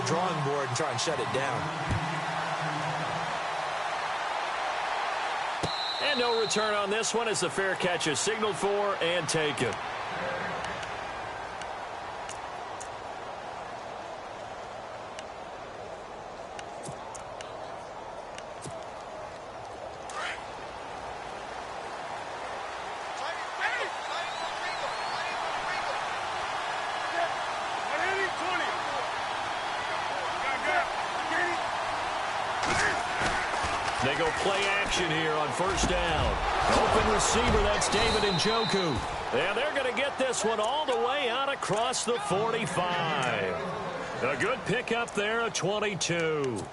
drawing board and try and shut it down. And no return on this one as the fair catch is signaled for and taken. They go play action here on first down. Open receiver, that's David Njoku. And they're going to get this one all the way out across the 45. A good pickup there, a 22.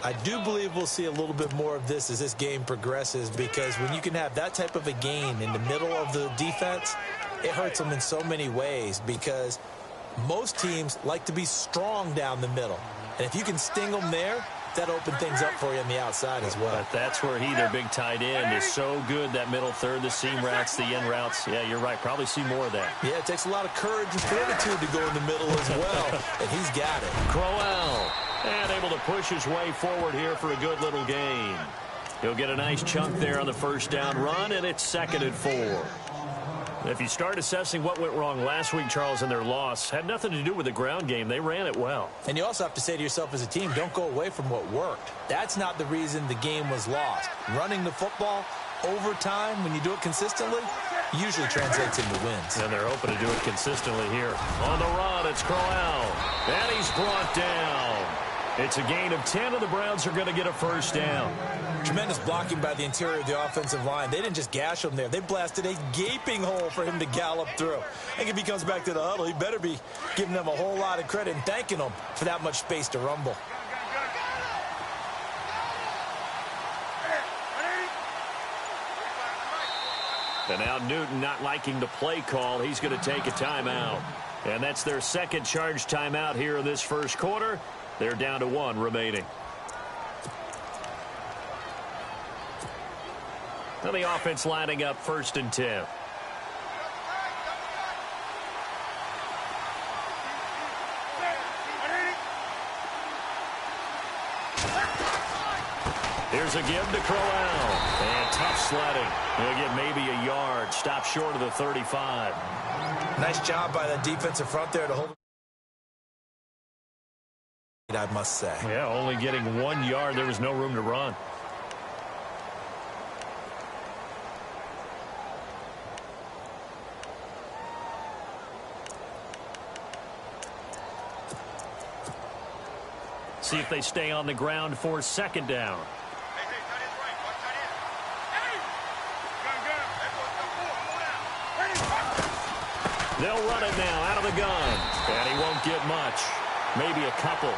I do believe we'll see a little bit more of this as this game progresses, because when you can have that type of a gain in the middle of the defense, it hurts them in so many ways, because most teams like to be strong down the middle. And if you can sting them there, that opened things up for you on the outside as well. But that's where their big tight end, is so good, that middle third, the seam routes, the end routes. Yeah, you're right. Probably see more of that. Yeah, it takes a lot of courage and fortitude to go in the middle as well, and he's got it. Crowell, and able to push his way forward here for a good little gain. He'll get a nice chunk there on the first down run, and it's 2nd and 4. If you start assessing what went wrong last week, Charles, in their loss, had nothing to do with the ground game. They ran it well. And you also have to say to yourself as a team, don't go away from what worked. That's not the reason the game was lost. Running the football over time, when you do it consistently, usually translates into wins. And they're hoping to do it consistently here. On the run, it's Crowell. And he's brought down. It's a gain of 10, and the Browns are going to get a first down. Tremendous blocking by the interior of the offensive line. They didn't just gash him there. They blasted a gaping hole for him to gallop through. I think if he comes back to the huddle, he better be giving them a whole lot of credit and thanking them for that much space to rumble. And now Newton not liking the play call. He's going to take a timeout. And that's their second charge timeout here in this first quarter. They're down to 1 remaining. Now the offense lining up 1st and 10. Here's a give to Crowell. And tough sledding. He'll get maybe a yard. Stop short of the 35. Nice job by the defensive front there to hold. I must say. Yeah, only getting 1 yard. There was no room to run. See if they stay on the ground for 2nd down. They'll run it now out of the gun. And he won't get much. Maybe a couple.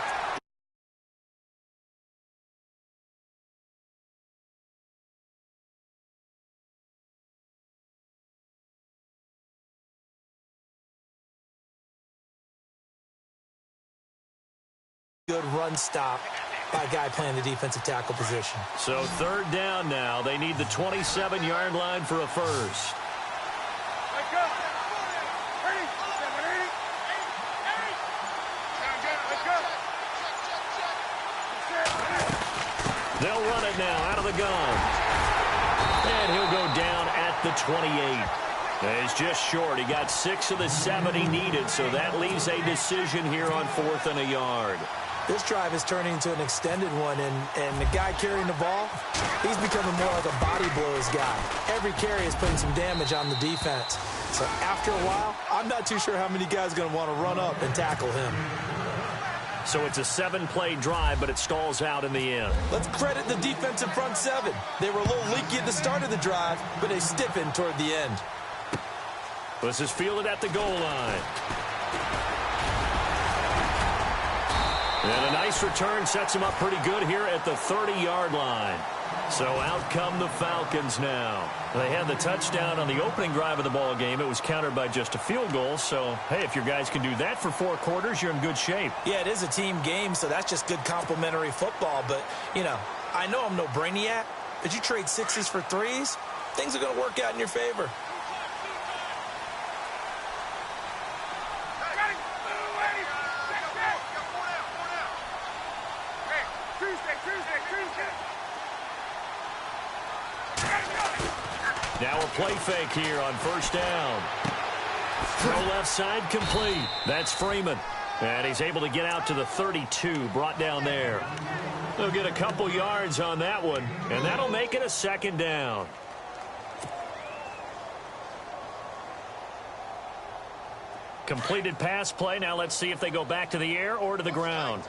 Good run stop by a guy playing the defensive tackle position. So 3rd down now. They need the 27-yard line for a first. They'll run it now out of the gun. And he'll go down at the 28. He's just short. He got 6 of the 7 he needed, so that leaves a decision here on 4th and a yard. This drive is turning into an extended one, and the guy carrying the ball, he's becoming more like a body blows guy. Every carry is putting some damage on the defense. So after a while, I'm not too sure how many guys are going to want to run up and tackle him. So it's a 7-play drive, but it stalls out in the end. Let's credit the defensive front 7. They were a little leaky at the start of the drive, but they stiffened toward the end. This is fielded at the goal line. And a nice return sets him up pretty good here at the 30-yard line. So out come the Falcons now. They had the touchdown on the opening drive of the ball game. It was countered by just a field goal. So, hey, if your guys can do that for 4 quarters, you're in good shape. Yeah, it is a team game, so that's just good complementary football. But, you know, I know I'm no brainiac, but you trade 6s for 3s, things are going to work out in your favor. Now a play fake here on first down. Throw left side complete. That's Freeman. And he's able to get out to the 32, brought down there. They'll get a couple yards on that one, and that'll make it a second down. Completed pass play. Now let's see if they go back to the air or to the ground.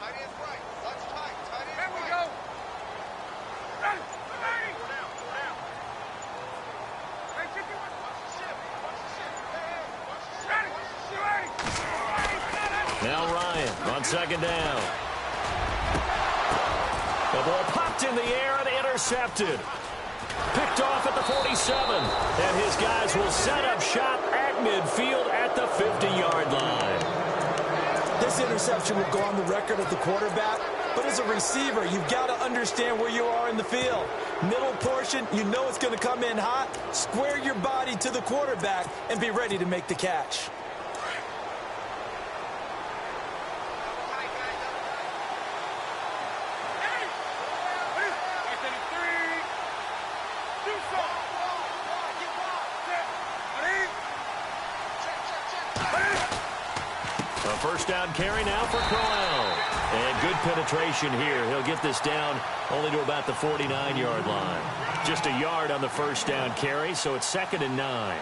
Now Ryan on second down. The ball popped in the air and intercepted. Picked off at the 47. And his guys will set up shop at midfield at the 50-yard line. This interception will go on the record of the quarterback, but as a receiver, you've got to understand where you are in the field. Middle portion, you know it's going to come in hot. Square your body to the quarterback and be ready to make the catch. First down carry now for Crowell. And good penetration here. He'll get this down only to about the 49-yard line. Just a yard on the first down carry, so it's 2nd and 9.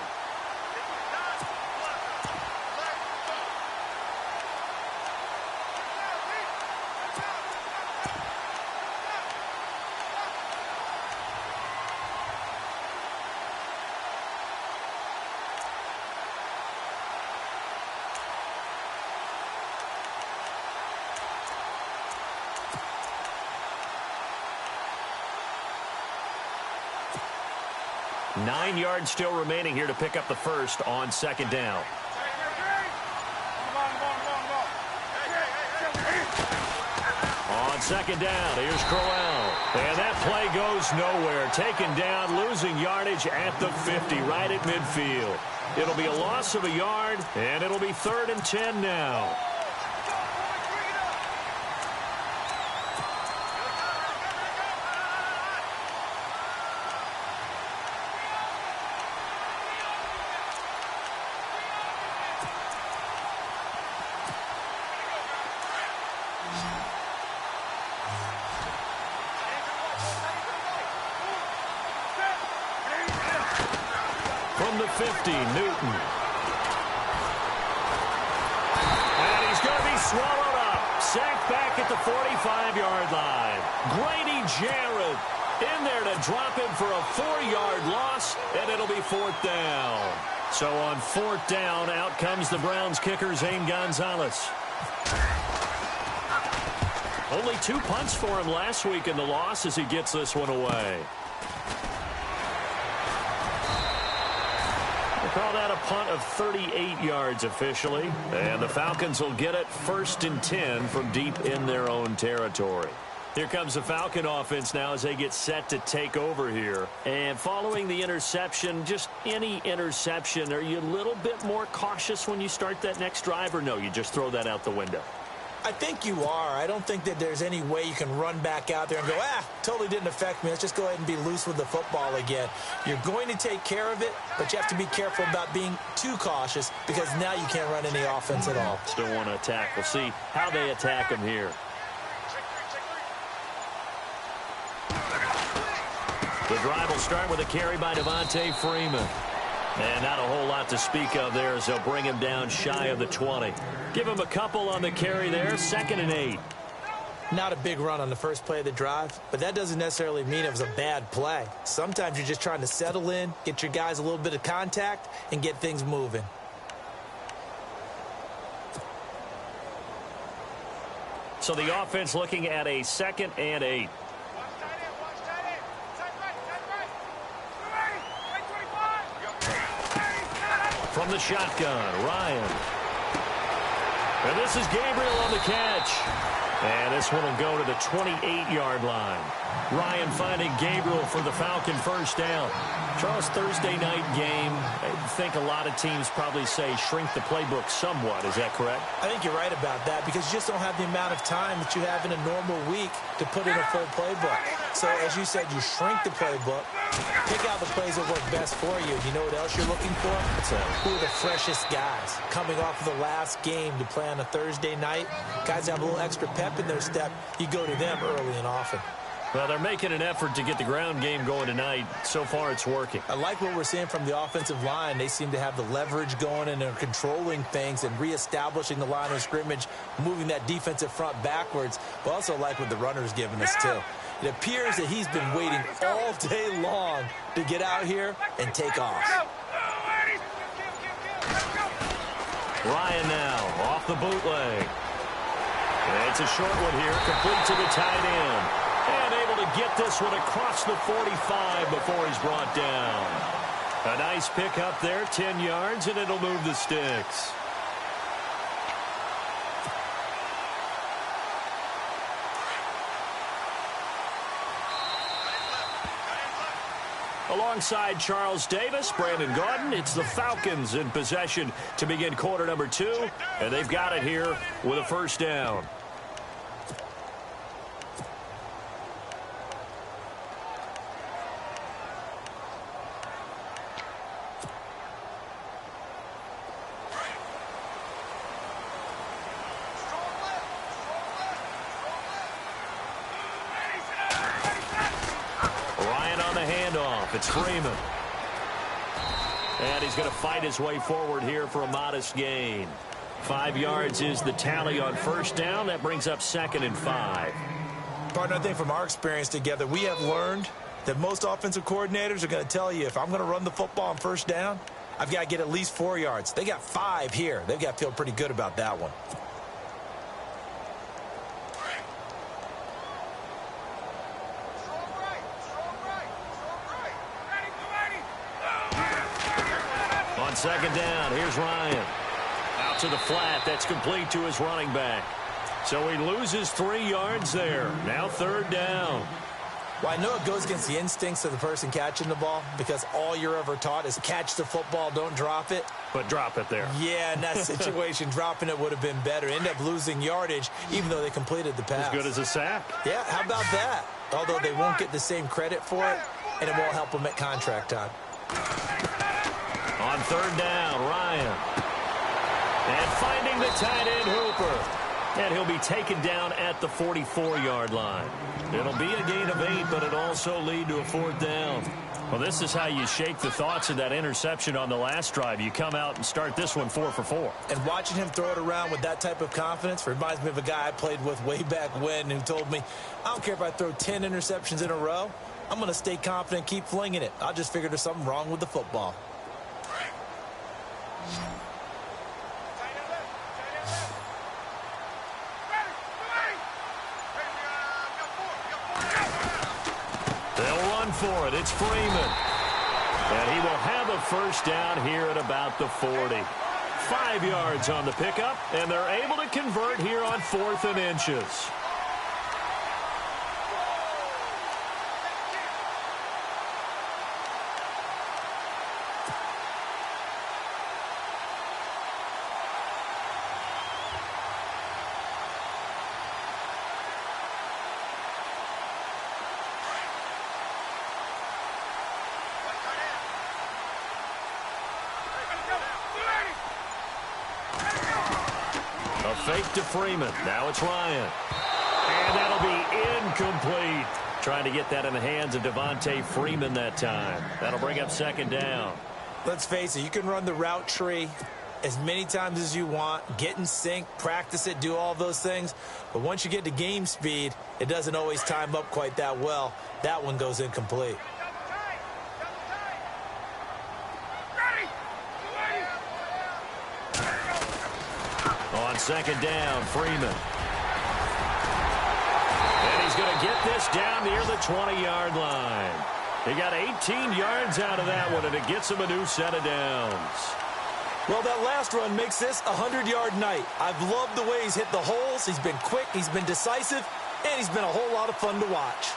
Nine yards still remaining here to pick up the first on second down. On second down, here's Crowell. And that play goes nowhere. Taken down, losing yardage at the 50, right at midfield. It'll be a loss of a yard, and it'll be 3rd and 10 now. From the 50, Newton. And he's going to be swallowed up. Sacked back at the 45-yard line. Grady Jarrett in there to drop him for a 4-yard loss, and it'll be 4th down. So on 4th down, out comes the Browns kicker, Zane Gonzalez. Only 2 punts for him last week in the loss as he gets this one away. Call that a punt of 38 yards officially. And the Falcons will get it 1st and 10 from deep in their own territory. Here comes the Falcon offense now as they get set to take over here. And following the interception, just any interception, are you a little bit more cautious when you start that next drive, or no, you just throw that out the window? I think you are. I don't think that there's any way you can run back out there and go, totally didn't affect me. Let's just go ahead and be loose with the football again. You're going to take care of it, but you have to be careful about being too cautious because now you can't run any offense at all. Still want to attack. We'll see how they attack him here. The drive will start with a carry by Devontae Freeman. And not a whole lot to speak of there as they'll bring him down shy of the 20. Give him a couple on the carry there, 2nd and 8. Not a big run on the first play of the drive, but that doesn't necessarily mean it was a bad play. Sometimes you're just trying to settle in, get your guys a little bit of contact, and get things moving. So the offense looking at a 2nd and 8. From the shotgun, Ryan. And this is Gabriel on the catch. And this one will go to the 28-yard line. Ryan finding Gabriel for the Falcon first down. Charles, Thursday night game, I think a lot of teams probably say shrink the playbook somewhat. Is that correct? I think you're right about that because you just don't have the amount of time that you have in a normal week to put in a full playbook. So, as you said, you shrink the playbook, pick out the plays that work best for you. You know what else you're looking for? Who are the freshest guys coming off of the last game to play on a Thursday night? Guys have a little extra pep in their step. You go to them early and often. Well, they're making an effort to get the ground game going tonight. So far, it's working. I like what we're seeing from the offensive line. They seem to have the leverage going, and they're controlling things and reestablishing the line of scrimmage, moving that defensive front backwards. But also like what the runner's giving us, too. It appears that he's been waiting all day long to get out here and take off. Ryan now off the bootleg. It's a short one here, complete to the tight end. And able to get this one across the 45 before he's brought down. A nice pick up there, 10 yards, and it'll move the sticks. Alongside Charles Davis, Brandon Gaudin, it's the Falcons in possession to begin quarter number 2, and they've got it here with a first down. It's Freeman. And he's going to fight his way forward here for a modest gain. 5 yards is the tally on first down. That brings up 2nd and 5. Partner, I think from our experience together, we have learned that most offensive coordinators are going to tell you if I'm going to run the football on first down, I've got to get at least 4 yards. They got 5 here. They've got to feel pretty good about that one. On second down, here's Ryan. Out to the flat. That's complete to his running back. So he loses 3 yards there. Now 3rd down. Well, I know it goes against the instincts of the person catching the ball because all you're ever taught is catch the football, don't drop it. But drop it there. Yeah, in that situation, dropping it would have been better. End up losing yardage, even though they completed the pass. As good as a sack. Yeah, how about that? Although they won't get the same credit for it, and it won't help them at contract time. On 3rd down, Ryan. And finding the tight end, Hooper. And he'll be taken down at the 44-yard line. It'll be a gain of 8, but it'll also lead to a 4th down. Well, this is how you shake the thoughts of that interception on the last drive. You come out and start this one 4 for 4. And watching him throw it around with that type of confidence reminds me of a guy I played with way back when who told me, I don't care if I throw 10 interceptions in a row. I'm going to stay confident and keep flinging it. I just figured there's something wrong with the football. For it. It's Freeman. And he will have a first down here at about the 40. 5 yards on the pickup, and they're able to convert here on 4th and inches. Fake to Freeman. Now it's Ryan. And that'll be incomplete. Trying to get that in the hands of Devontae Freeman that time. That'll bring up 2nd down. Let's face it, you can run the route tree as many times as you want, get in sync, practice it, do all those things. But once you get to game speed, it doesn't always time up quite that well. That one goes incomplete. On 2nd down, Freeman. And he's going to get this down near the 20-yard line. He got 18 yards out of that one, and it gets him a new set of downs. Well, that last run makes this a 100-yard night. I've loved the way he's hit the holes. He's been quick, he's been decisive, and he's been a whole lot of fun to watch.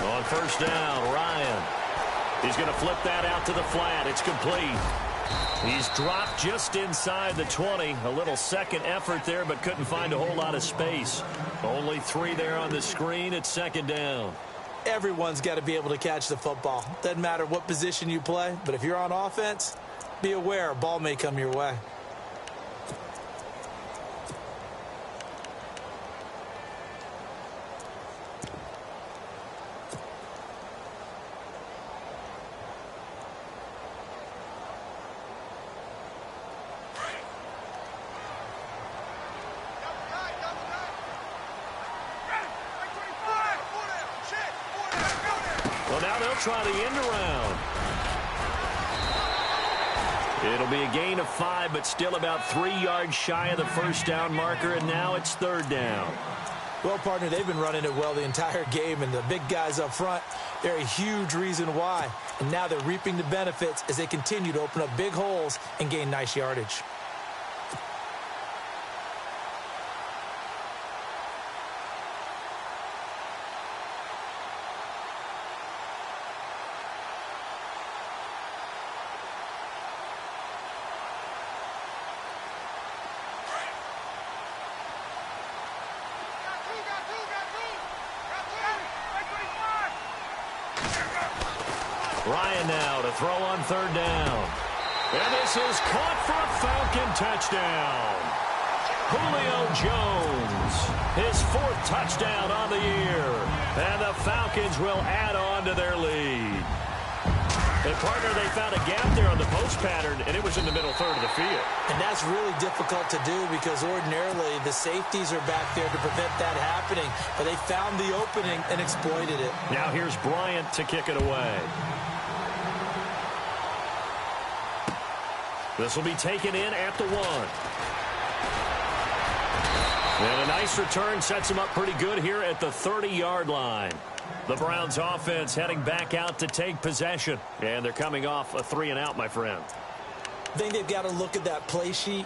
On first down, Ryan. He's going to flip that out to the flat. It's complete. He's dropped just inside the 20. A little second effort there, but couldn't find a whole lot of space. Only 3 there on the screen. It's second down. Everyone's got to be able to catch the football. Doesn't matter what position you play, but if you're on offense, be aware a ball may come your way. Well, now they'll try the end around. It'll be a gain of 5, but still about 3 yards shy of the first down marker, and now it's third down. Well, partner, they've been running it well the entire game, and the big guys up front, they're a huge reason why. And now they're reaping the benefits as they continue to open up big holes and gain nice yardage. Ryan now to throw on third down. And this is caught for a Falcon touchdown. Julio Jones, his 4th touchdown on the year. And the Falcons will add on to their lead. And partner, they found a gap there on the post pattern, and it was in the middle third of the field. And that's really difficult to do because ordinarily the safeties are back there to prevent that happening. But they found the opening and exploited it. Now here's Bryant to kick it away. This will be taken in at the 1. And a nice return sets him up pretty good here at the 30-yard line. The Browns offense heading back out to take possession. And they're coming off a 3-and-out, my friend. I think they've got to look at that play sheet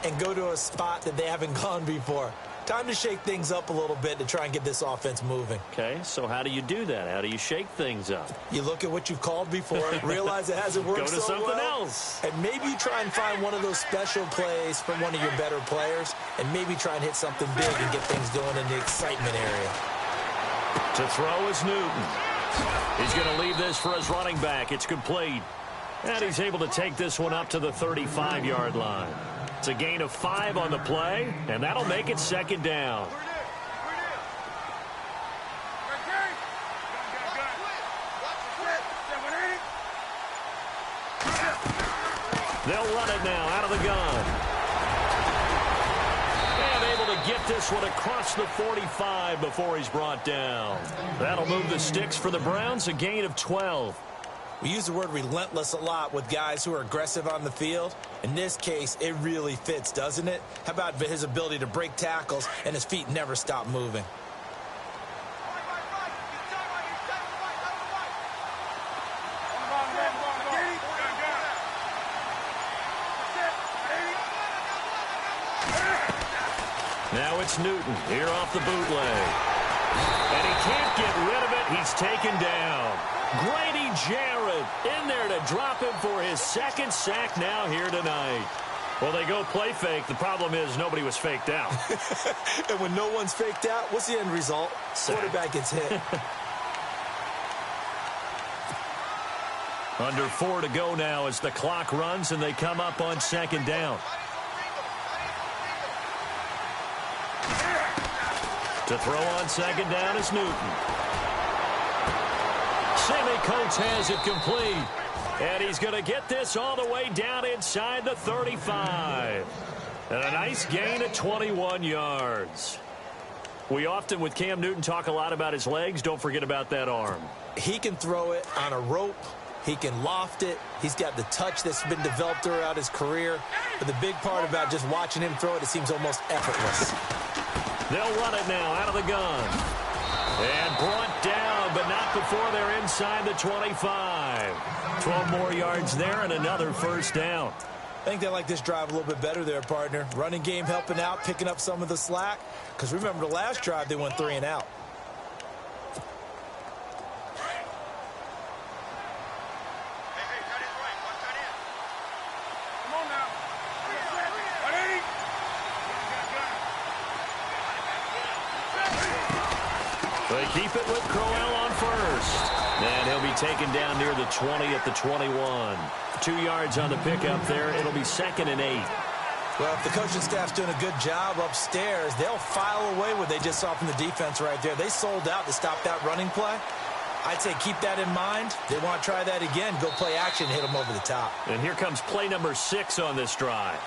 and go to a spot that they haven't gone before. Time to shake things up a little bit to try and get this offense moving. Okay, so how do you do that? How do you shake things up? You look at what you've called before, realize it hasn't worked so well. Go to something else. And maybe you try and find one of those special plays from one of your better players, and maybe try and hit something big and get things going in the excitement area. To throw is Newton. He's going to leave this for his running back. It's complete. And he's able to take this one up to the 35-yard line. It's a gain of 5 on the play, and that'll make it second down. They'll run it now out of the gun. And able to get this one across the 45 before he's brought down. That'll move the sticks for the Browns, a gain of 12. We use the word relentless a lot with guys who are aggressive on the field. In this case, it really fits, doesn't it? How about his ability to break tackles and his feet never stop moving? Now it's Newton here off the bootleg. And he can't get rid of it. He's taken down. Grady Jarrett in there to drop him for his 2nd sack now here tonight. Well, they go play fake. The problem is nobody was faked out. And when no one's faked out, what's the end result? Quarterback gets hit. Under 4 to go now as the clock runs and they come up on second down. To throw on second down is Newton. Sammy Coates has it complete. And he's going to get this all the way down inside the 35. And a nice gain of 21 yards. We often, with Cam Newton, talk a lot about his legs. Don't forget about that arm. He can throw it on a rope. He can loft it. He's got the touch that's been developed throughout his career. But the big part about just watching him throw it, it seems almost effortless. They'll run it now out of the gun. And brought down, but not before they're inside the 25. 12 more yards there and another first down. I think they like this drive a little bit better there, partner. Running game helping out, picking up some of the slack. Because remember, the last drive, they went 3 and out. They keep it with Crowell on first. And he'll be taken down near the 20 at the 21. 2 yards on the pickup there. It'll be 2nd and 8. Well, if the coaching staff's doing a good job upstairs, they'll file away what they just saw from the defense right there. They sold out to stop that running play. I'd say keep that in mind. They want to try that again. Go play action, hit them over the top. And here comes play number 6 on this drive.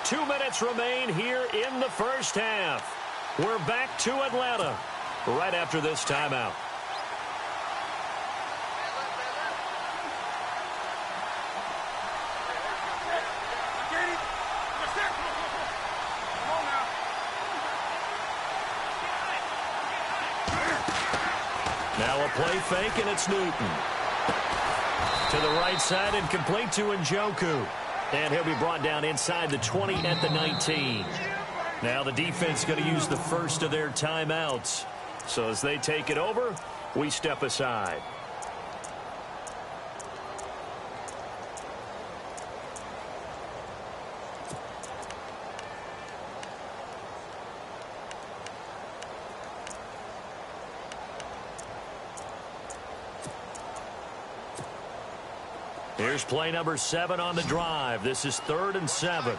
2 minutes remain here in the first half. We're back to Atlanta right after this timeout. Now a play fake, and it's Newton. To the right side and complete to Njoku. And he'll be brought down inside the 20 at the 19. Now the defense going to use the first of their timeouts. So as they take it over, we step aside. Here's play number 7 on the drive. This is 3rd and 7.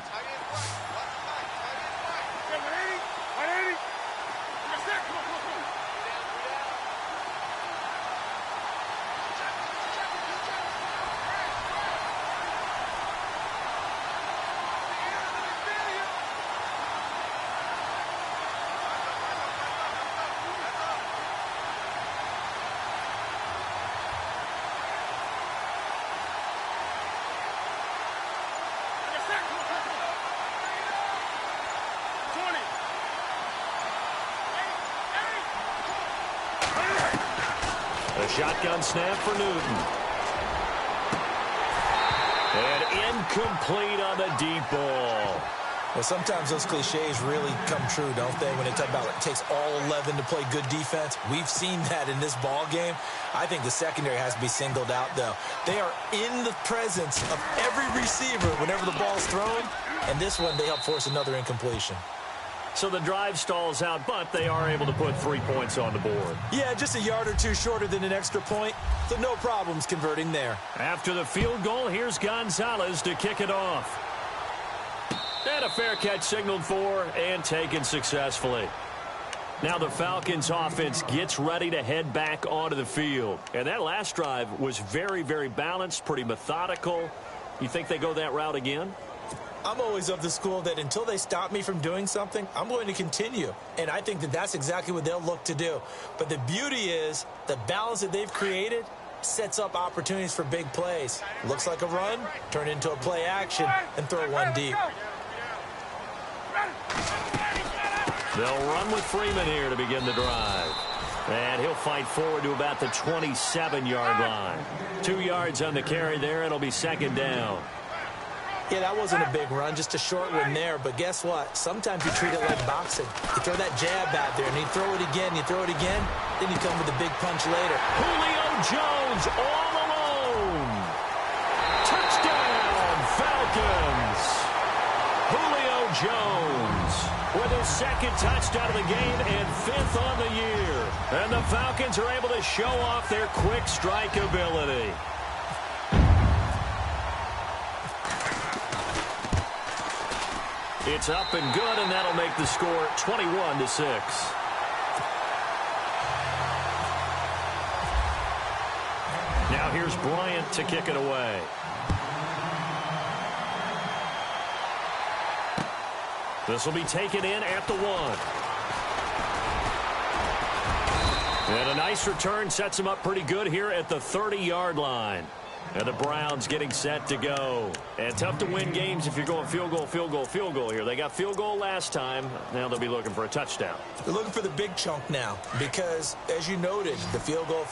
A shotgun snap for Newton. And incomplete on the deep ball. Well, sometimes those cliches really come true, don't they? When they talk about it takes all 11 to play good defense. We've seen that in this ball game. I think the secondary has to be singled out, though. They are in the presence of every receiver whenever the ball's thrown. And this one, they help force another incompletion. So the drive stalls out, but they are able to put 3 points on the board. Yeah, just a yard or two shorter than an extra point, so no problems converting there. After the field goal, here's Gonzalez to kick it off. And a fair catch signaled for and taken successfully. Now the Falcons offense gets ready to head back onto the field. And that last drive was very, very balanced, pretty methodical. You think they go that route again? I'm always of the school that until they stop me from doing something, I'm going to continue. And I think that that's exactly what they'll look to do. But the beauty is the balance that they've created sets up opportunities for big plays. Looks like a run, turn into a play action, and throw one deep. They'll run with Freeman here to begin the drive. And he'll fight forward to about the 27-yard line. 2 yards on the carry there. It'll be 2nd down. Yeah, that wasn't a big run, just a short one there. But guess what? Sometimes you treat it like boxing. You throw that jab out there, and you throw it again, you throw it again, then you come with a big punch later. Julio Jones all alone. Touchdown, Falcons. Julio Jones with his 2nd touchdown of the game and 5th on the year. And the Falcons are able to show off their quick strike ability. It's up and good, and that'll make the score 21-6. Now here's Bryant to kick it away. This will be taken in at the 1. And a nice return sets him up pretty good here at the 30-yard line. And the Browns getting set to go. And tough to win games if you're going field goal, field goal, field goal here. They got field goal last time. Now they'll be looking for a touchdown. They're looking for the big chunk now because, as you noted, the field goal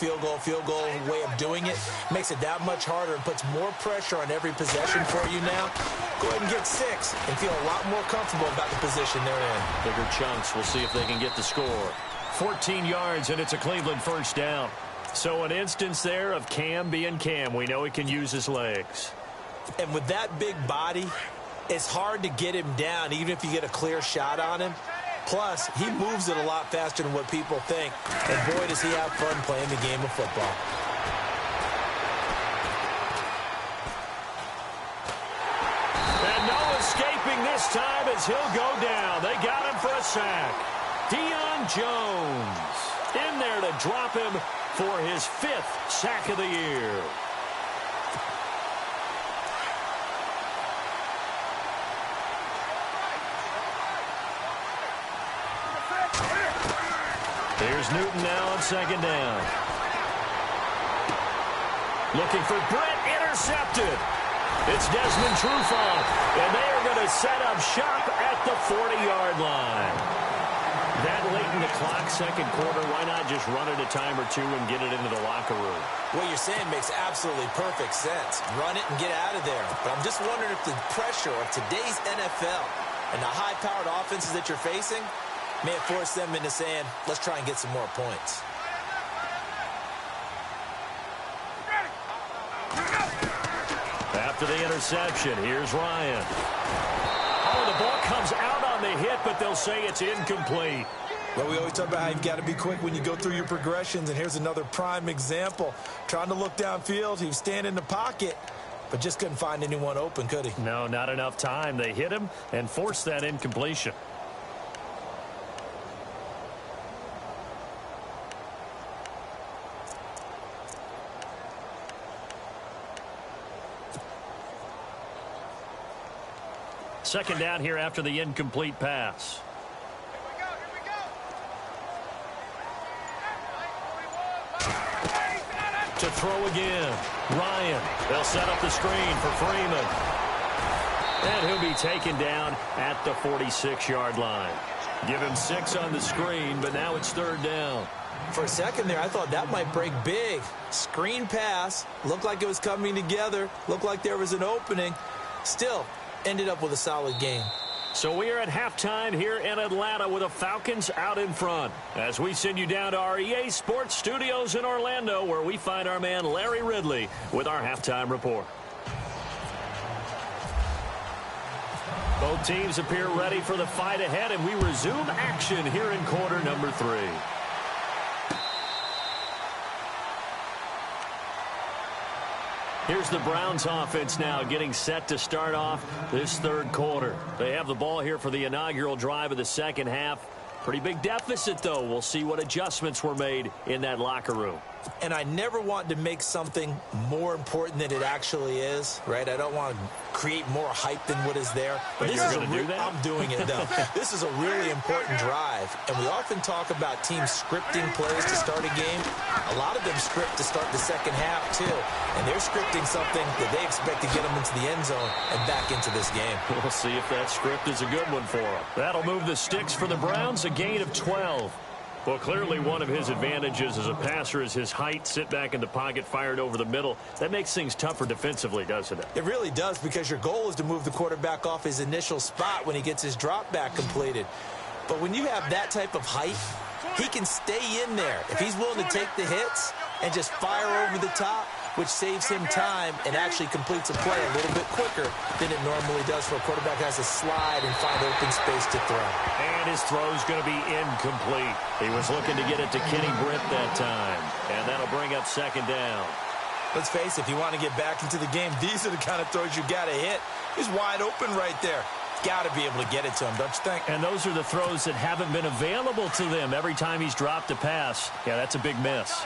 way of doing it makes it that much harder and puts more pressure on every possession for you now. Go ahead and get 6 and feel a lot more comfortable about the position they're in. Bigger chunks. We'll see if they can get the score. 14 yards, and it's a Cleveland first down. So an instance there of Cam being Cam. We know he can use his legs. And with that big body, it's hard to get him down, even if you get a clear shot on him. Plus, he moves it a lot faster than what people think. And boy, does he have fun playing the game of football. And no escaping this time as he'll go down. They got him for a sack. Deion Jones in there to drop him for his 5th sack of the year. Here's Newton now on second down. Looking for Britt, intercepted. It's Desmond Trufant, and they are going to set up shop at the 40-yard line. That late in the clock, second quarter, why not just run it a time or two and get it into the locker room? What you're saying makes absolutely perfect sense. Run it and get out of there. But I'm just wondering if the pressure of today's NFL and the high-powered offenses that you're facing may have forced them into saying, let's try and get some more points. After the interception, here's Ryan. Oh, the ball comes out on the hit, but they'll say it's incomplete. Well, we always talk about how you've got to be quick when you go through your progressions, and here's another prime example. Trying to look downfield, he was standing in the pocket, but just couldn't find anyone open, could he? No, not enough time. They hit him and forced that incompletion. Second down here after the incomplete pass. Here we go. To throw again. Ryan. They'll set up the screen for Freeman. And he'll be taken down at the 46-yard line. Give him 6 on the screen, but now it's third down. For a second there, I thought that might break big. Screen pass. Looked like it was coming together. Looked like there was an opening. Still, ended up with a solid game. So we are at halftime here in Atlanta with the Falcons out in front. As we send you down to our EA Sports Studios in Orlando, where we find our man Larry Ridley with our halftime report. Both teams appear ready for the fight ahead, and we resume action here in quarter number 3. Here's the Browns offense now getting set to start off this third quarter. They have the ball here for the inaugural drive of the second half. Pretty big deficit, though. We'll see what adjustments were made in that locker room. And I never want to make something more important than it actually is, right? I don't want to create more hype than what is there. But this you're is going to do that? I'm doing it, though. This is a really important drive. And we often talk about teams scripting plays to start a game. A lot of them script to start the second half, too. And they're scripting something that they expect to get them into the end zone and back into this game. We'll see if that script is a good one for them. That'll move the sticks for the Browns, a gain of 12. Well, clearly one of his advantages as a passer is his height. Sit back in the pocket, fired over the middle. That makes things tougher defensively, doesn't it? It really does, because your goal is to move the quarterback off his initial spot when he gets his drop back completed. But when you have that type of height, he can stay in there. If he's willing to take the hits and just fire over the top, which saves him time and actually completes a play a little bit quicker than it normally does for a quarterback who has to slide and find open space to throw. And his throw's going to be incomplete. He was looking to get it to Kenny Britt that time. And that'll bring up second down. Let's face it, if you want to get back into the game, these are the kind of throws you got to hit. He's wide open right there. Got to be able to get it to him, don't you think? And those are the throws that haven't been available to them every time he's dropped a pass. Yeah, that's a big miss.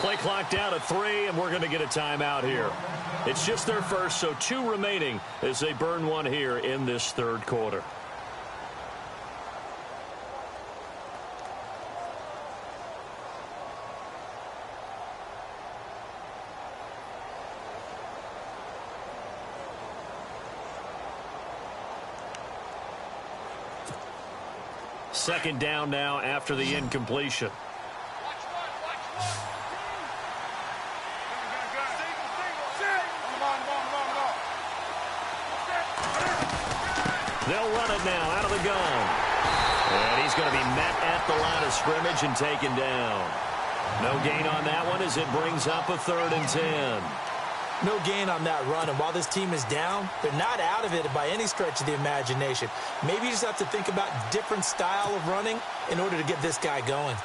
Play clock down at 3, and we're going to get a timeout here. It's just their first, so 2 remaining as they burn one here in this third quarter. Second down now after the incompletion. They'll run it now out of the gun. And he's going to be met at the line of scrimmage and taken down. No gain on that one as it brings up a 3rd and 10. No gain on that run, and while this team is down, they're not out of it by any stretch of the imagination. Maybe you just have to think about different style of running in order to get this guy going.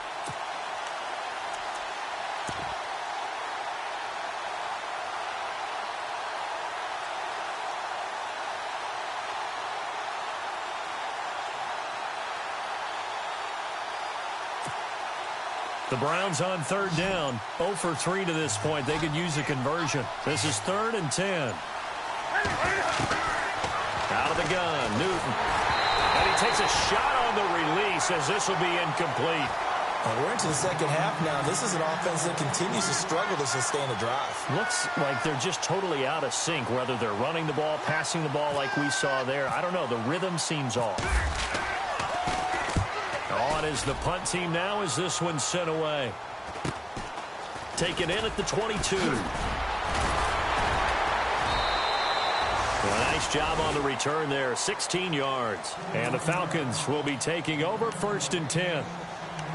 The Browns on 3rd down, 0 for 3 to this point. They could use a conversion. This is 3rd and 10. Out of the gun, Newton. And he takes a shot on the release as this will be incomplete. Well, we're into the second half now. This is an offense that continues to struggle to sustain a drive. Looks like they're just totally out of sync, whether they're running the ball, passing the ball like we saw there. I don't know. The rhythm seems off. On is the punt team now as this one's sent away. Taken in at the 22. Well, nice job on the return there, 16 yards. And the Falcons will be taking over 1st and 10.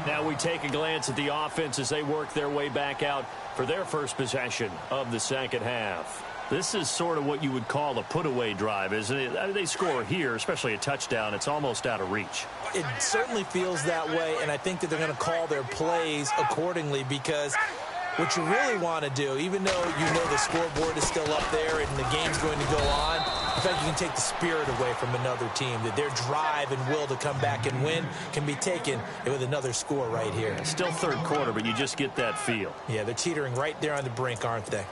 Now we take a glance at the offense as they work their way back out for their first possession of the second half. This is sort of what you would call a put-away drive, isn't it? I mean, they score here, especially a touchdown. It's almost out of reach. It certainly feels that way, and I think that they're going to call their plays accordingly because what you really want to do, even though you know the scoreboard is still up there and the game's going to go on, in fact, you can take the spirit away from another team, that their drive and will to come back and win can be taken with another score right here. Still third quarter, but you just get that feel. Yeah, they're teetering right there on the brink, aren't they?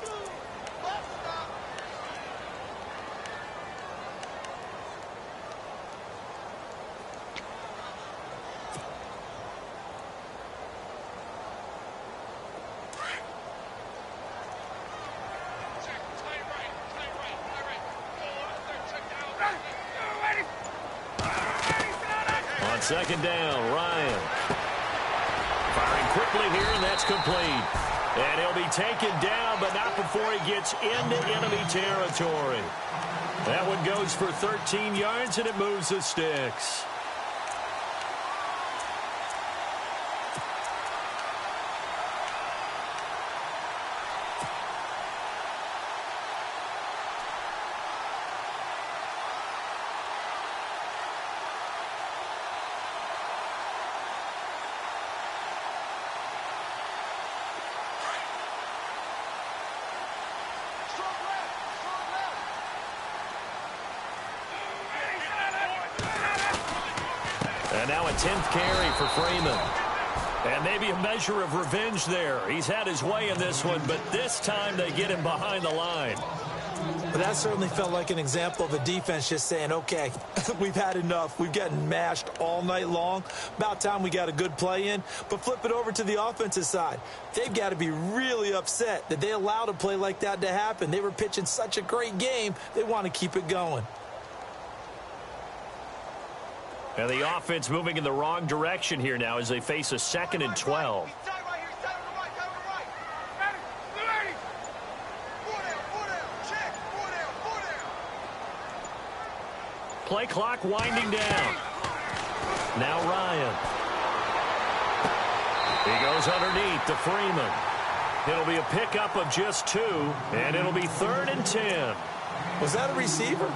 Second down, Ryan. Firing quickly here, and that's complete. And he'll be taken down, but not before he gets into enemy territory. That one goes for 13 yards, and it moves the sticks. And now a 10th carry for Freeman. And maybe a measure of revenge there. He's had his way in this one, but this time they get him behind the line. But that certainly felt like an example of a defense just saying, okay, we've had enough. We've gotten mashed all night long. About time we got a good play in. But flip it over to the offensive side. They've got to be really upset that they allowed a play like that to happen. They were pitching such a great game. They want to keep it going. And the offense moving in the wrong direction here now as they face a 2nd and 12. Play clock winding down. Now Ryan. He goes underneath to Freeman. It'll be a pickup of just 2, and it'll be 3rd and 10. Was that a receiver?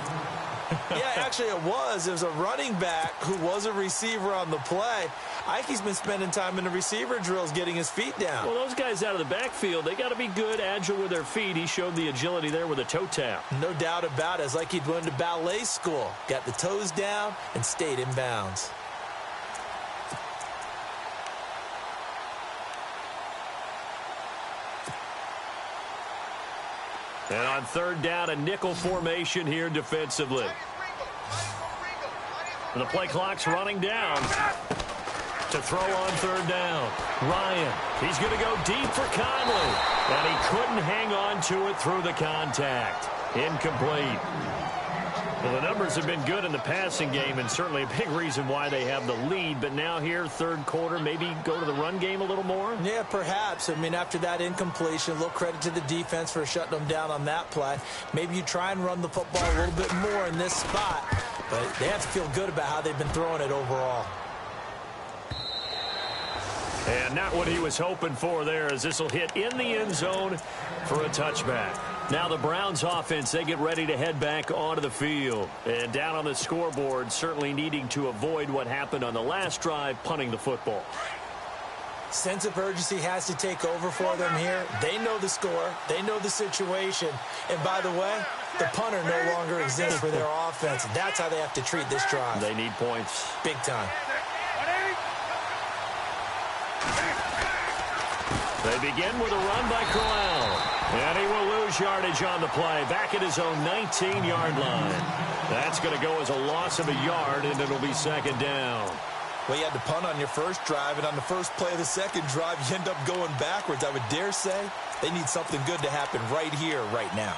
Yeah, actually it was. It was a running back who was a receiver on the play. I think he's been spending time in the receiver drills getting his feet down. Well, those guys out of the backfield, they got to be good, agile with their feet. He showed the agility there with a toe tap. No doubt about it. It's like he'd went to ballet school. Got the toes down and stayed in bounds. And on third down, a nickel formation here defensively. And the play clock's running down. To throw on third down. Ryan, he's going to go deep for Conley. And he couldn't hang on to it through the contact. Incomplete. Well, the numbers have been good in the passing game, and certainly a big reason why they have the lead. But now here, third quarter, maybe go to the run game a little more? Yeah, perhaps. I mean, after that incompletion, a little credit to the defense for shutting them down on that play. Maybe you try and run the football a little bit more in this spot. But they have to feel good about how they've been throwing it overall. And not what he was hoping for there, as this will hit in the end zone for a touchback. Now the Browns offense, they get ready to head back onto the field. And down on the scoreboard, certainly needing to avoid what happened on the last drive, punting the football. Sense of urgency has to take over for them here. They know the score. They know the situation. And by the way, the punter no longer exists for their offense. That's how they have to treat this drive. They need points. Big time. They begin with a run by Crowell. And he will lose yardage on the play. Back at his own 19-yard line. That's going to go as a loss of a yard, and it'll be second down. Well, you had to punt on your first drive, and on the first play of the second drive, you end up going backwards. I would dare say they need something good to happen right here, right now.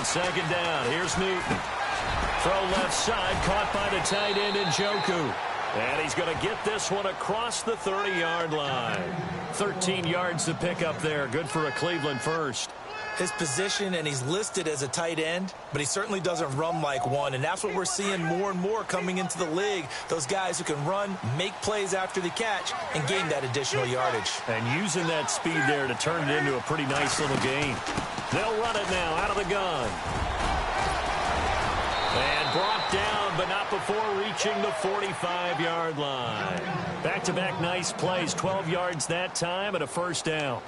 Second down. Here's Newton. Throw left side, caught by the tight end Njoku. And he's going to get this one across the 30-yard line. 13 yards to pick up there. Good for a Cleveland first. His position, and he's listed as a tight end, but he certainly doesn't run like one, and that's what we're seeing more and more coming into the league. Those guys who can run, make plays after the catch, and gain that additional yardage. And using that speed there to turn it into a pretty nice little game. They'll run it now out of the gun. And brought down, but not before reaching the 45-yard line. Back-to-back nice plays, 12 yards that time, and a first down.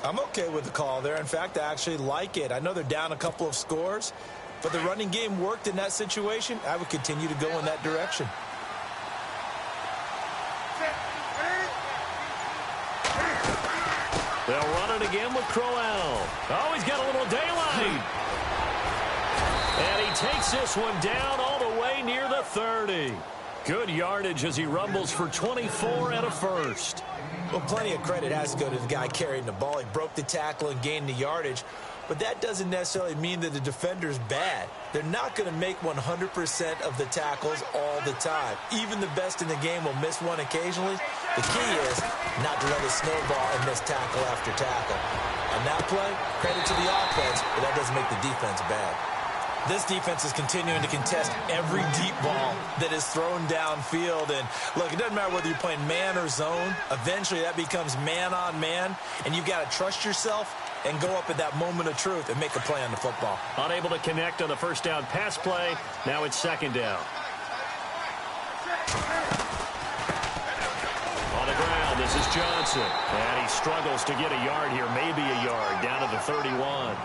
I'm okay with the call there. In fact, I actually like it. I know they're down a couple of scores, but the running game worked in that situation. I would continue to go in that direction. They'll run it again with Crowell. Oh, he's got a little daylight. And he takes this one down all the way near the 30. Good yardage as he rumbles for 24 and a first. Well, plenty of credit has to go to the guy carrying the ball. He broke the tackle and gained the yardage. But that doesn't necessarily mean that the defender's bad. They're not going to make 100% of the tackles all the time. Even the best in the game will miss one occasionally. The key is not to let it snowball and miss tackle after tackle. On that play, credit to the offense, but that doesn't make the defense bad. This defense is continuing to contest every deep ball that is thrown downfield. And, look, it doesn't matter whether you're playing man or zone. Eventually, that becomes man-on-man, and you've got to trust yourself and go up at that moment of truth and make a play on the football. Unable to connect on the first down pass play. Now it's second down. On the ground, this is Johnson. And he struggles to get a yard here, maybe a yard, down to the 31.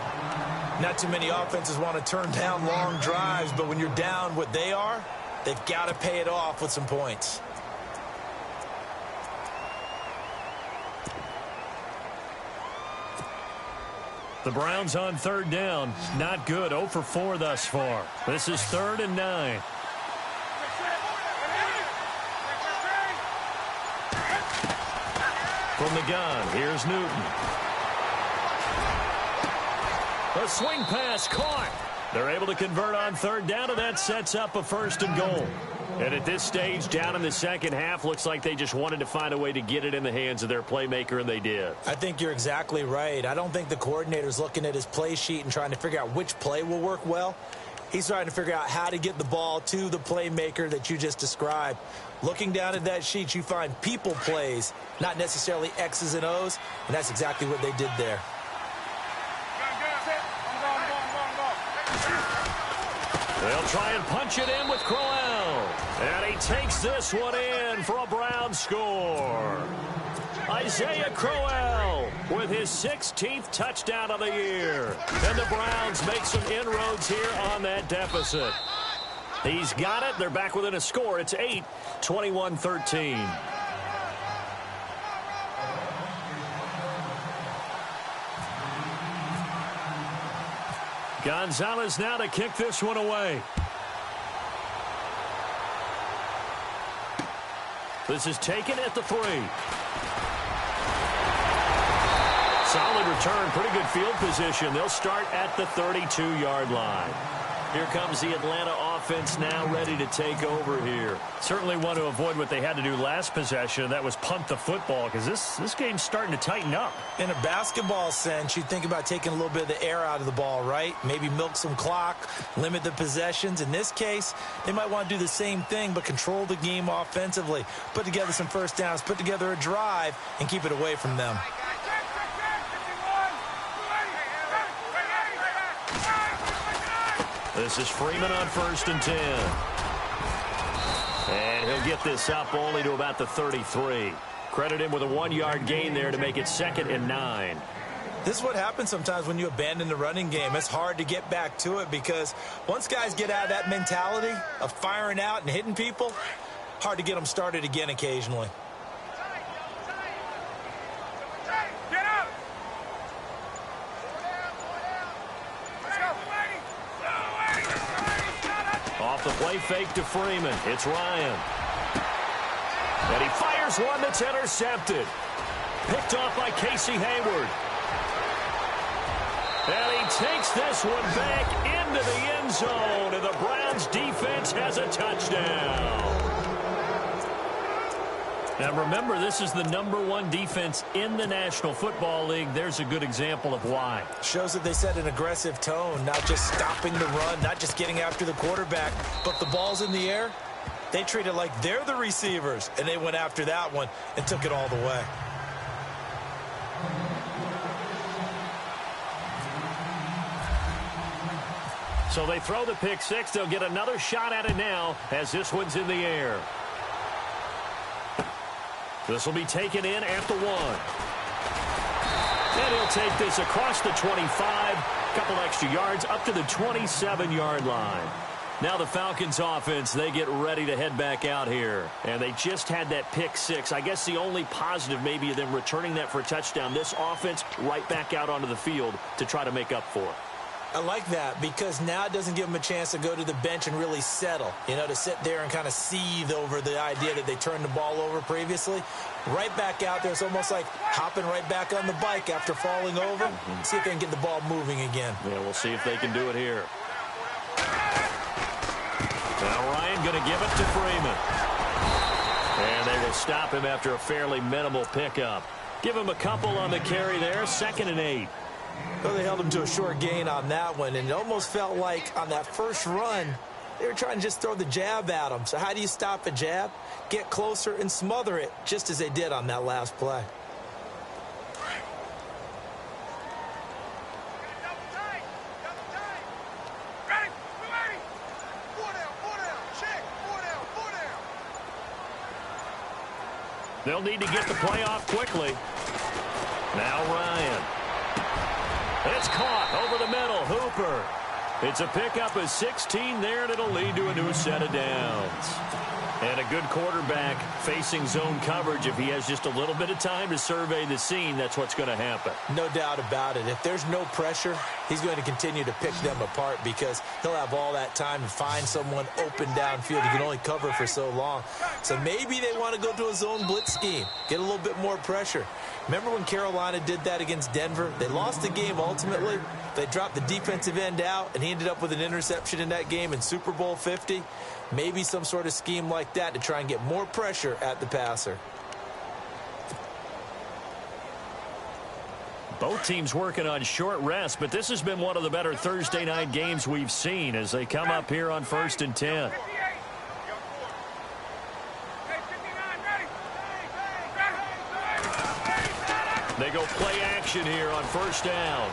Not too many offenses want to turn down long drives, but when you're down what they are, they've got to pay it off with some points. The Browns on third down. Not good. 0 for 4 thus far. This is 3rd and 9. From the gun, here's Newton. A swing pass caught. They're able to convert on third down, and that sets up a 1st and goal. And at this stage, down in the second half, looks like they just wanted to find a way to get it in the hands of their playmaker, and they did. I think you're exactly right. I don't think the coordinator's looking at his play sheet and trying to figure out which play will work well. He's trying to figure out how to get the ball to the playmaker that you just described. Looking down at that sheet, you find people plays, not necessarily X's and O's, and that's exactly what they did there. They'll try and punch it in with Crowell. And he takes this one in for a Brown score. Isaiah Crowell with his 16th touchdown of the year. And the Browns make some inroads here on that deficit. He's got it. They're back within a score. It's 8, 21-13. Gonzalez now to kick this one away. This is taken at the 3. Solid return, pretty good field position. They'll start at the 32-yard line. Here comes the Atlanta offense now ready to take over here. Certainly want to avoid what they had to do last possession. That was punt the football, because this game's starting to tighten up. In a basketball sense, you think about taking a little bit of the air out of the ball, right? Maybe milk some clock, limit the possessions. In this case, they might want to do the same thing, but control the game offensively. Put together some first downs, put together a drive, and keep it away from them. This is Freeman on 1st and 10. And he'll get this up only to about the 33. Credit him with a 1-yard gain there to make it 2nd and 9. This is what happens sometimes when you abandon the running game. It's hard to get back to it because once guys get out of that mentality of firing out and hitting people, hard to get them started again occasionally. Off the play fake to Freeman. It's Ryan. And he fires one that's intercepted. Picked off by Casey Hayward. And he takes this one back into the end zone. And the Browns defense has a touchdown. Now remember, this is the #1 defense in the National Football League. There's a good example of why. Shows that they set an aggressive tone, not just stopping the run, not just getting after the quarterback, but the ball's in the air. They treat it like they're the receivers, and they went after that one and took it all the way. So they throw the pick six. They'll get another shot at it now as this one's in the air. This will be taken in at the 1. And he'll take this across the 25. Couple extra yards up to the 27-yard line. Now the Falcons offense, they get ready to head back out here. And they just had that pick six. I guess the only positive maybe of them returning that for a touchdown. This offense right back out onto the field to try to make up for it. I like that because now it doesn't give them a chance to go to the bench and really settle, to sit there and kind of seethe over the idea that they turned the ball over previously. Right back out there, it's almost like hopping right back on the bike after falling over. See if they can get the ball moving again. Yeah, we'll see if they can do it here. Now Ryan going to give it to Freeman. And they will stop him after a fairly minimal pickup. Give him a couple on the carry there, 2nd and 8. Well, they held him to a short gain on that one, and it almost felt like on that first run, they were trying to just throw the jab at him. So how do you stop a jab? Get closer and smother it, just as they did on that last play. They'll need to get the play off quickly. Now Ryan. It's caught over the middle. Hooper. It's a pickup of 16 there, and it'll lead to a new set of downs. And a good quarterback facing zone coverage. If he has just a little bit of time to survey the scene, that's what's going to happen. No doubt about it. If there's no pressure, he's going to continue to pick them apart because he'll have all that time to find someone open downfield. He can only cover for so long. So maybe they want to go to a zone blitz scheme, get a little bit more pressure. Remember when Carolina did that against Denver? They lost the game ultimately. They dropped the defensive end out, and he ended up with an interception in that game in Super Bowl 50. Maybe some sort of scheme like that to try and get more pressure at the passer. Both teams working on short rest, but this has been one of the better Thursday night games we've seen as they come up here on 1st and 10. They go play action here on 1st down.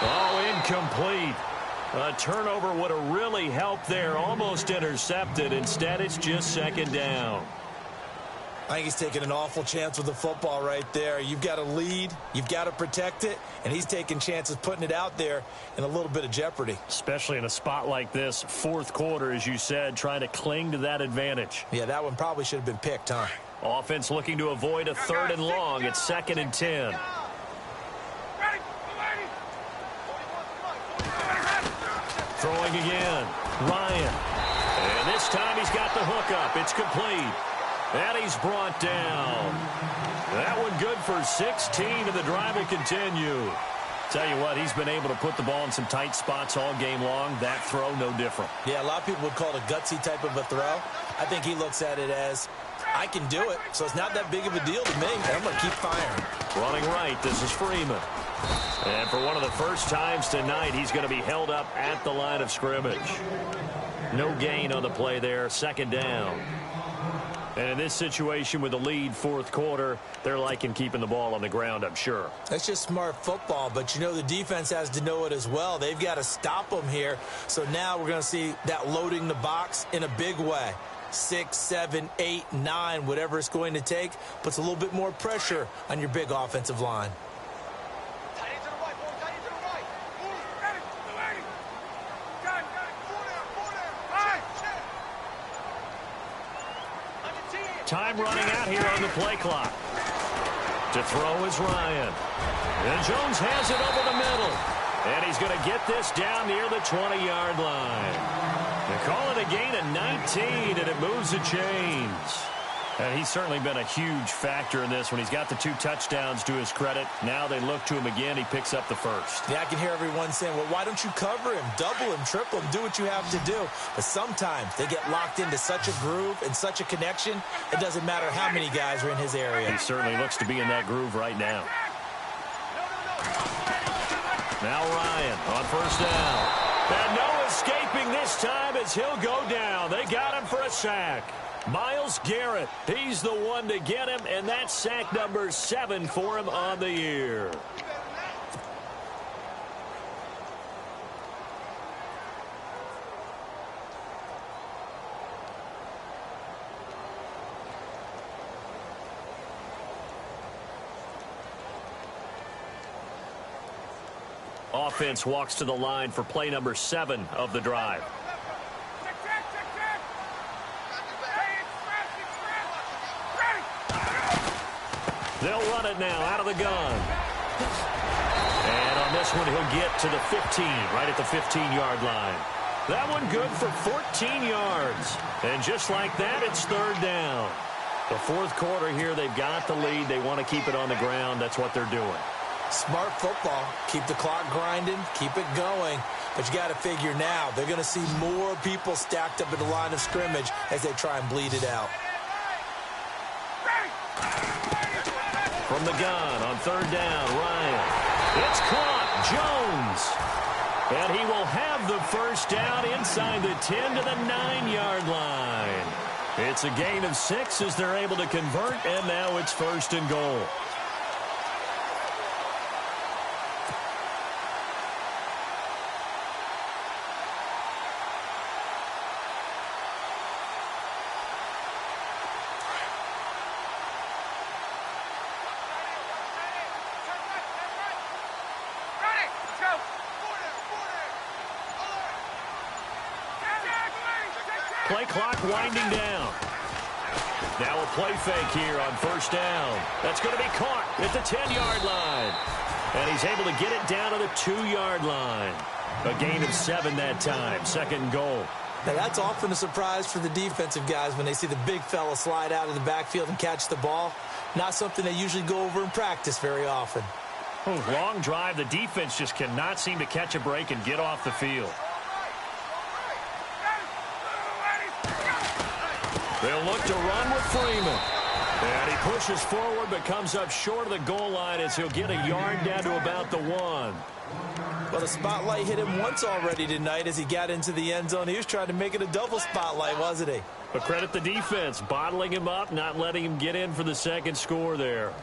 Oh, incomplete. A turnover would have really helped there. Almost intercepted. Instead, it's just 2nd down. I think he's taking an awful chance with the football right there. You've got to lead, you've got to protect it, and he's taking chances putting it out there in a little bit of jeopardy. Especially in a spot like this, fourth quarter, as you said, trying to cling to that advantage. Yeah, that one probably should have been picked, huh? Offense looking to avoid a 3rd and long. It's 2nd and 10. Throwing again. Ryan. And this time he's got the hook up. It's complete. And he's brought down. That one good for 16, and the drive will continue. Tell you what, he's been able to put the ball in some tight spots all game long. That throw, no different. Yeah, a lot of people would call it a gutsy type of a throw. I think he looks at it as, I can do it, so it's not that big of a deal to me. I'm going to keep firing. Running right, this is Freeman. And for one of the first times tonight, he's going to be held up at the line of scrimmage. No gain on the play there, 2nd down. And in this situation with the lead fourth quarter, they're liking keeping the ball on the ground, I'm sure. That's just smart football, but you know the defense has to know it as well. They've got to stop them here. So now we're going to see that loading the box in a big way. 6, 7, 8, 9, whatever it's going to take, puts a little bit more pressure on your big offensive line. Time running out here on the play clock. To throw is Ryan. And Jones has it over the middle. And he's going to get this down near the 20-yard line. They call it a gain of 19, and it moves the chains. And he's certainly been a huge factor in this when he's got the 2 touchdowns to his credit. Now they look to him again. He picks up the first. Yeah, I can hear everyone saying, well, why don't you cover him, double him, triple him, do what you have to do. But sometimes they get locked into such a groove and such a connection, it doesn't matter how many guys are in his area. He certainly looks to be in that groove right now. Now Ryan on first down. And no escaping this time as he'll go down. They got him for a sack. Myles Garrett, he's the one to get him, and that's sack number 7 for him on the year. Offense walks to the line for play number 7 of the drive. They'll run it now out of the gun. And on this one, he'll get to the 15, right at the 15-yard line. That one good for 14 yards. And just like that, it's 3rd down. The fourth quarter here, they've got the lead. They want to keep it on the ground. That's what they're doing. Smart football. Keep the clock grinding. Keep it going. But you got to figure now, they're going to see more people stacked up at the line of scrimmage as they try and bleed it out. From the gun on 3rd down, Ryan. It's caught. Jones. And he will have the first down inside the 10 to the 9-yard line. It's a gain of 6 as they're able to convert, and now it's 1st and goal. Play clock winding down. Now a play fake here on 1st down. That's going to be caught at the 10-yard line. And he's able to get it down to the 2-yard line. A gain of 7 that time. 2nd and goal. Now that's often a surprise for the defensive guys when they see the big fella slide out of the backfield and catch the ball. Not something they usually go over in practice very often. Long drive. The defense just cannot seem to catch a break and get off the field. They'll look to run with Freeman. And he pushes forward but comes up short of the goal line as he'll get a yard down to about the 1. Well, the spotlight hit him once already tonight as he got into the end zone. He was trying to make it a double spotlight, wasn't he? But credit the defense, bottling him up, not letting him get in for the 2nd score there.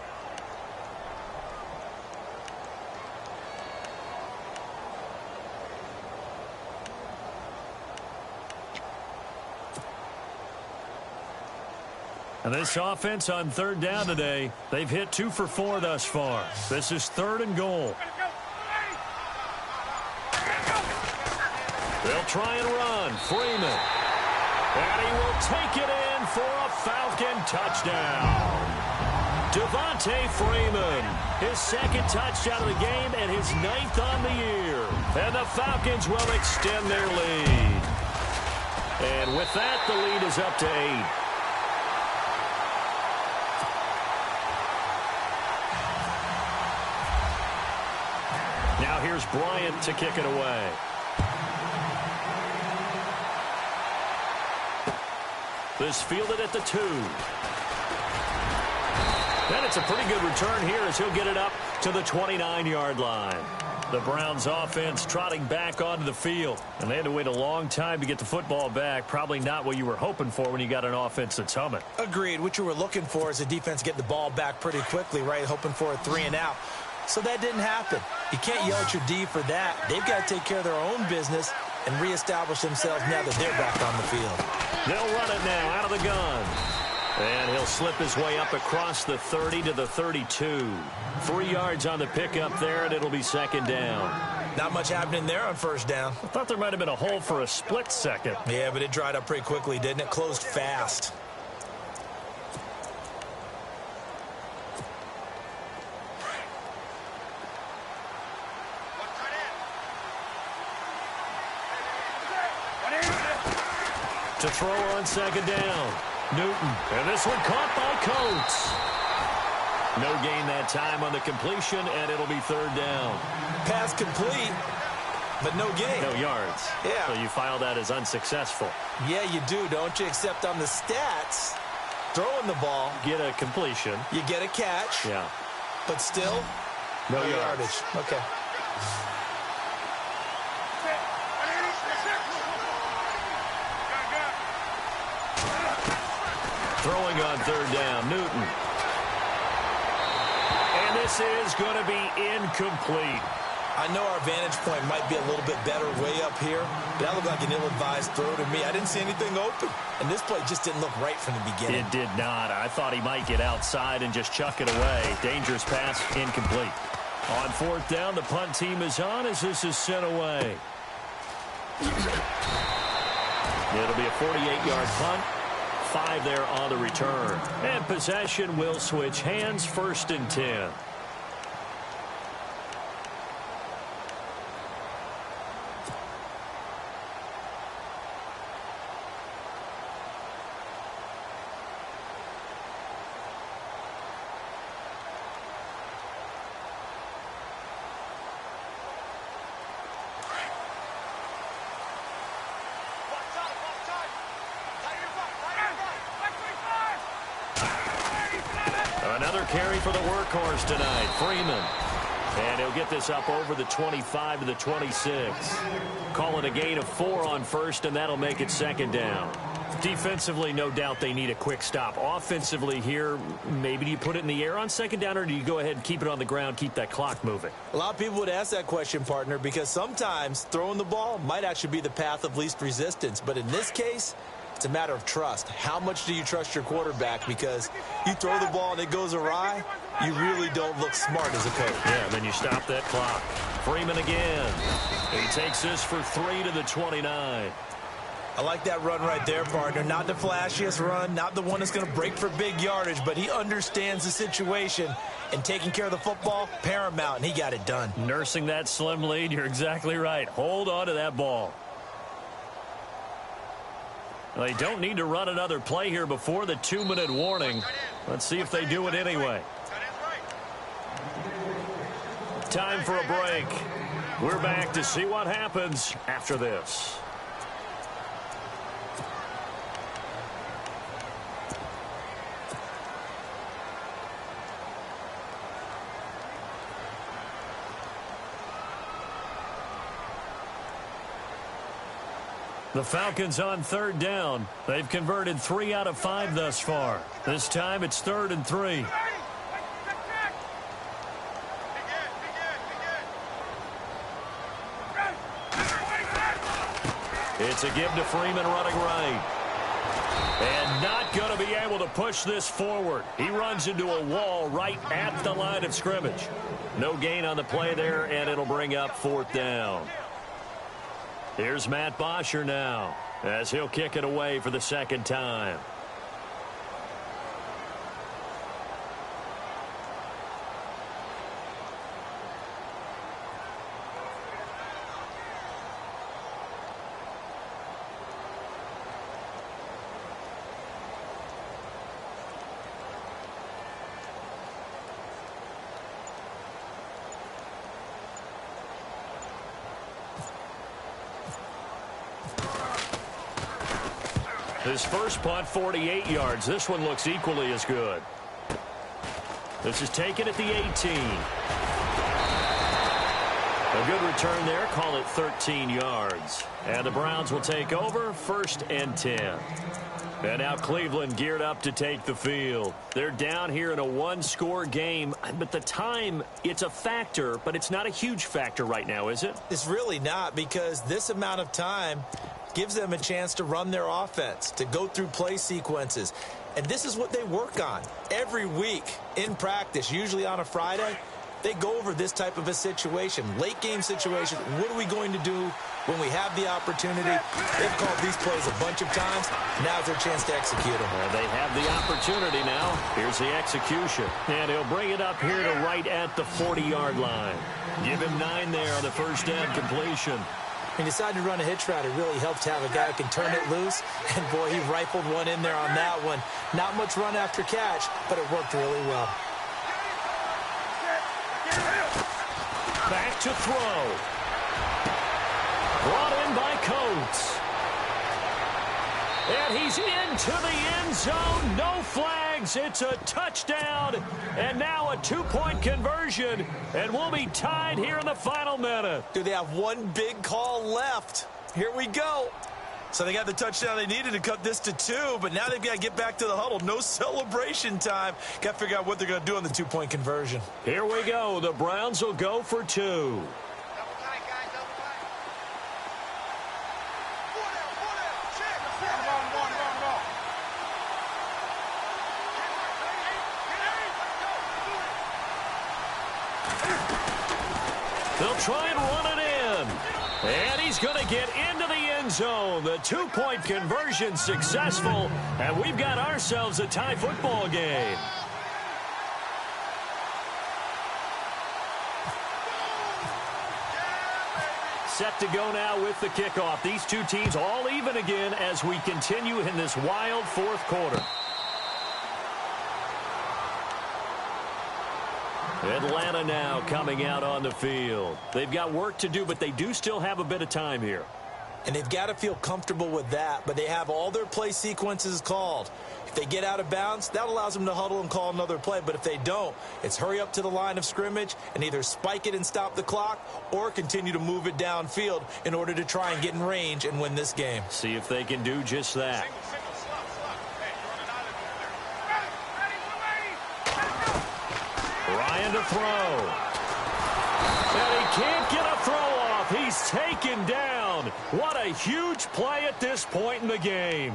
And this offense on third down today, they've hit 2 for 4 thus far. This is 3rd and goal. They'll try and run. Freeman. And he will take it in for a Falcon touchdown. Devontae Freeman, his 2nd touchdown of the game and his 9th on the year. And the Falcons will extend their lead. And with that, the lead is up to 8. Now here's Bryant to kick it away. This fielded at the 2. And it's a pretty good return here as he'll get it up to the 29-yard line. The Browns offense trotting back onto the field. And they had to wait a long time to get the football back. Probably not what you were hoping for when you got an offense that's humming. Agreed. What you were looking for is a defense getting the ball back pretty quickly, right? Hoping for a 3 and out. So that didn't happen. You can't yell at your D for that. They've got to take care of their own business and reestablish themselves now that they're back on the field. They'll run it now out of the gun. And he'll slip his way up across the 30 to the 32. 3 yards on the pickup there, and it'll be 2nd down. Not much happening there on 1st down. I thought there might have been a hole for a split second. Yeah, but it dried up pretty quickly, didn't it? Closed fast. To throw on 2nd down. Newton. And this one caught by Coates. No gain that time on the completion, and it'll be 3rd down. Pass complete, but no gain. No yards. Yeah. So you file that as unsuccessful. Yeah, you do, don't you? Except on the stats, throwing the ball. Get a completion. You get a catch. Yeah. But still, no yardage. Okay. Throwing on 3rd down, Newton. And this is going to be incomplete. I know our vantage point might be a little bit better way up here, but that looked like an ill-advised throw to me. I didn't see anything open, and this play just didn't look right from the beginning. It did not. I thought he might get outside and just chuck it away. Dangerous pass, incomplete. On 4th down, the punt team is on as this is sent away. It'll be a 48-yard punt. 5 there on the return. And possession will switch hands. 1st and 10. Another carry for the workhorse tonight, Freeman. And he'll get this up over the 25 to the 26. Call it a gain of 4 on 1st, and that'll make it 2nd down. Defensively, no doubt they need a quick stop. Offensively here, maybe do you put it in the air on 2nd down, or do you go ahead and keep it on the ground, keep that clock moving? A lot of people would ask that question, partner, because sometimes throwing the ball might actually be the path of least resistance. But in this case, it's a matter of trust. How much do you trust your quarterback? Because you throw the ball and it goes awry, you really don't look smart as a coach. Yeah, and then you stop that clock. Freeman again. He takes this for 3 to the 29. I like that run right there, partner. Not the flashiest run, not the one that's going to break for big yardage, but he understands the situation, and taking care of the football, paramount, and he got it done. Nursing that slim lead, you're exactly right. Hold on to that ball. They don't need to run another play here before the 2-minute warning. Let's see if they do it anyway. Time for a break. We're back to see what happens after this. The Falcons on 3rd down. They've converted 3 out of 5 thus far. This time it's 3rd and 3. It's a give to Freeman running right. And not going to be able to push this forward. He runs into a wall right at the line of scrimmage. No gain on the play there, and it'll bring up 4th down. Here's Matt Bosher now as he'll kick it away for the 2nd time. His first punt, 48 yards. This one looks equally as good. This is taken at the 18. A good return there. Call it 13 yards. And the Browns will take over 1st and 10. And now Cleveland geared up to take the field. They're down here in a 1-score game. But the time, it's a factor, but it's not a huge factor right now, is it? It's really not, because this amount of time gives them a chance to run their offense, to go through play sequences. And this is what they work on every week in practice, usually on a Friday. They go over this type of a situation, late game situation. What are we going to do when we have the opportunity? They've called these plays a bunch of times. Now's their chance to execute them. Well, they have the opportunity now. Here's the execution. And he'll bring it up here to right at the 40-yard line. Give him 9 there on the first down completion. He decided to run a hitch route. It really helped to have a guy who can turn it loose. And, boy, he rifled one in there on that one. Not much run after catch, but it worked really well. Back to throw. Brought in by Coates. And he's into the end zone. No flags. It's a touchdown. And now a 2-point conversion. And we'll be tied here in the final minute. Do they have one big call left? Here we go. So they got the touchdown they needed to cut this to 2, but now they've got to get back to the huddle. No celebration time. Got to figure out what they're going to do on the 2-point conversion. Here we go. The Browns will go for 2. Double tight, guys, double tight. Pull down, check. Go. They'll try and run it in. And he's going to get into the end zone. The 2-point conversion successful. And we've got ourselves a tie football game. Set to go now with the kickoff. These two teams all even again as we continue in this wild 4th quarter. Atlanta now coming out on the field. They've got work to do, but they do still have a bit of time here. And they've got to feel comfortable with that, but they have all their play sequences called. If they get out of bounds, that allows them to huddle and call another play. But if they don't, it's hurry up to the line of scrimmage and either spike it and stop the clock or continue to move it downfield in order to try and get in range and win this game. See if they can do just that. Single, slump. Hey, you're on an island over there. Ryan to throw. And he can't get a throw off. He's taken down. What a huge play at this point in the game.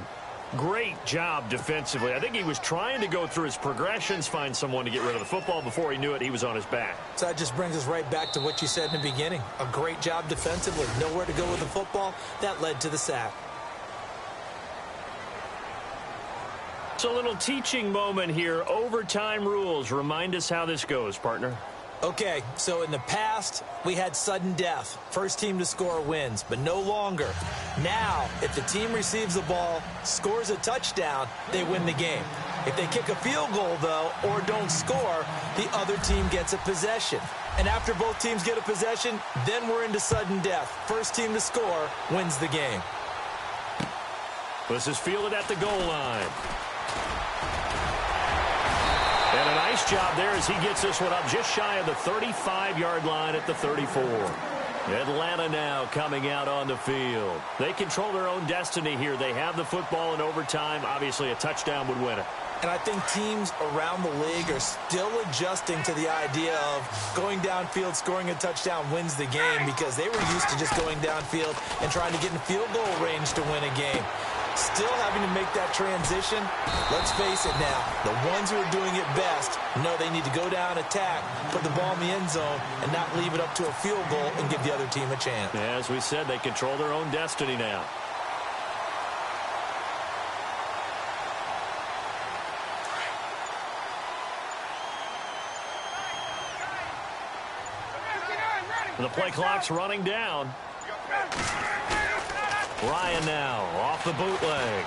Great job defensively. I think he was trying to go through his progressions, find someone to get rid of the football. Before he knew it, he was on his back. So that just brings us right back to what you said in the beginning. A great job defensively. Nowhere to go with the football. That led to the sack. It's a little teaching moment here. Overtime rules. Remind us how this goes, partner. Okay, so in the past, we had sudden death. First team to score wins, but no longer. Now, if the team receives the ball, scores a touchdown, they win the game. If they kick a field goal, though, or don't score, the other team gets a possession. And after both teams get a possession, then we're into sudden death. First team to score wins the game. This is fielded at the goal line. And a nice job there as he gets this one up just shy of the 35-yard line at the 34. Atlanta now coming out on the field. They control their own destiny here. They have the football in overtime. Obviously, a touchdown would win it. And I think teams around the league are still adjusting to the idea of going downfield, scoring a touchdown wins the game, because they were used to just going downfield and trying to get in field goal range to win a game. Still having to make that transition. Let's face it now, the ones who are doing it best know they need to go down, attack, put the ball in the end zone, and not leave it up to a field goal and give the other team a chance. As we said, they control their own destiny now. The play clock's running down. Ryan now off the bootleg.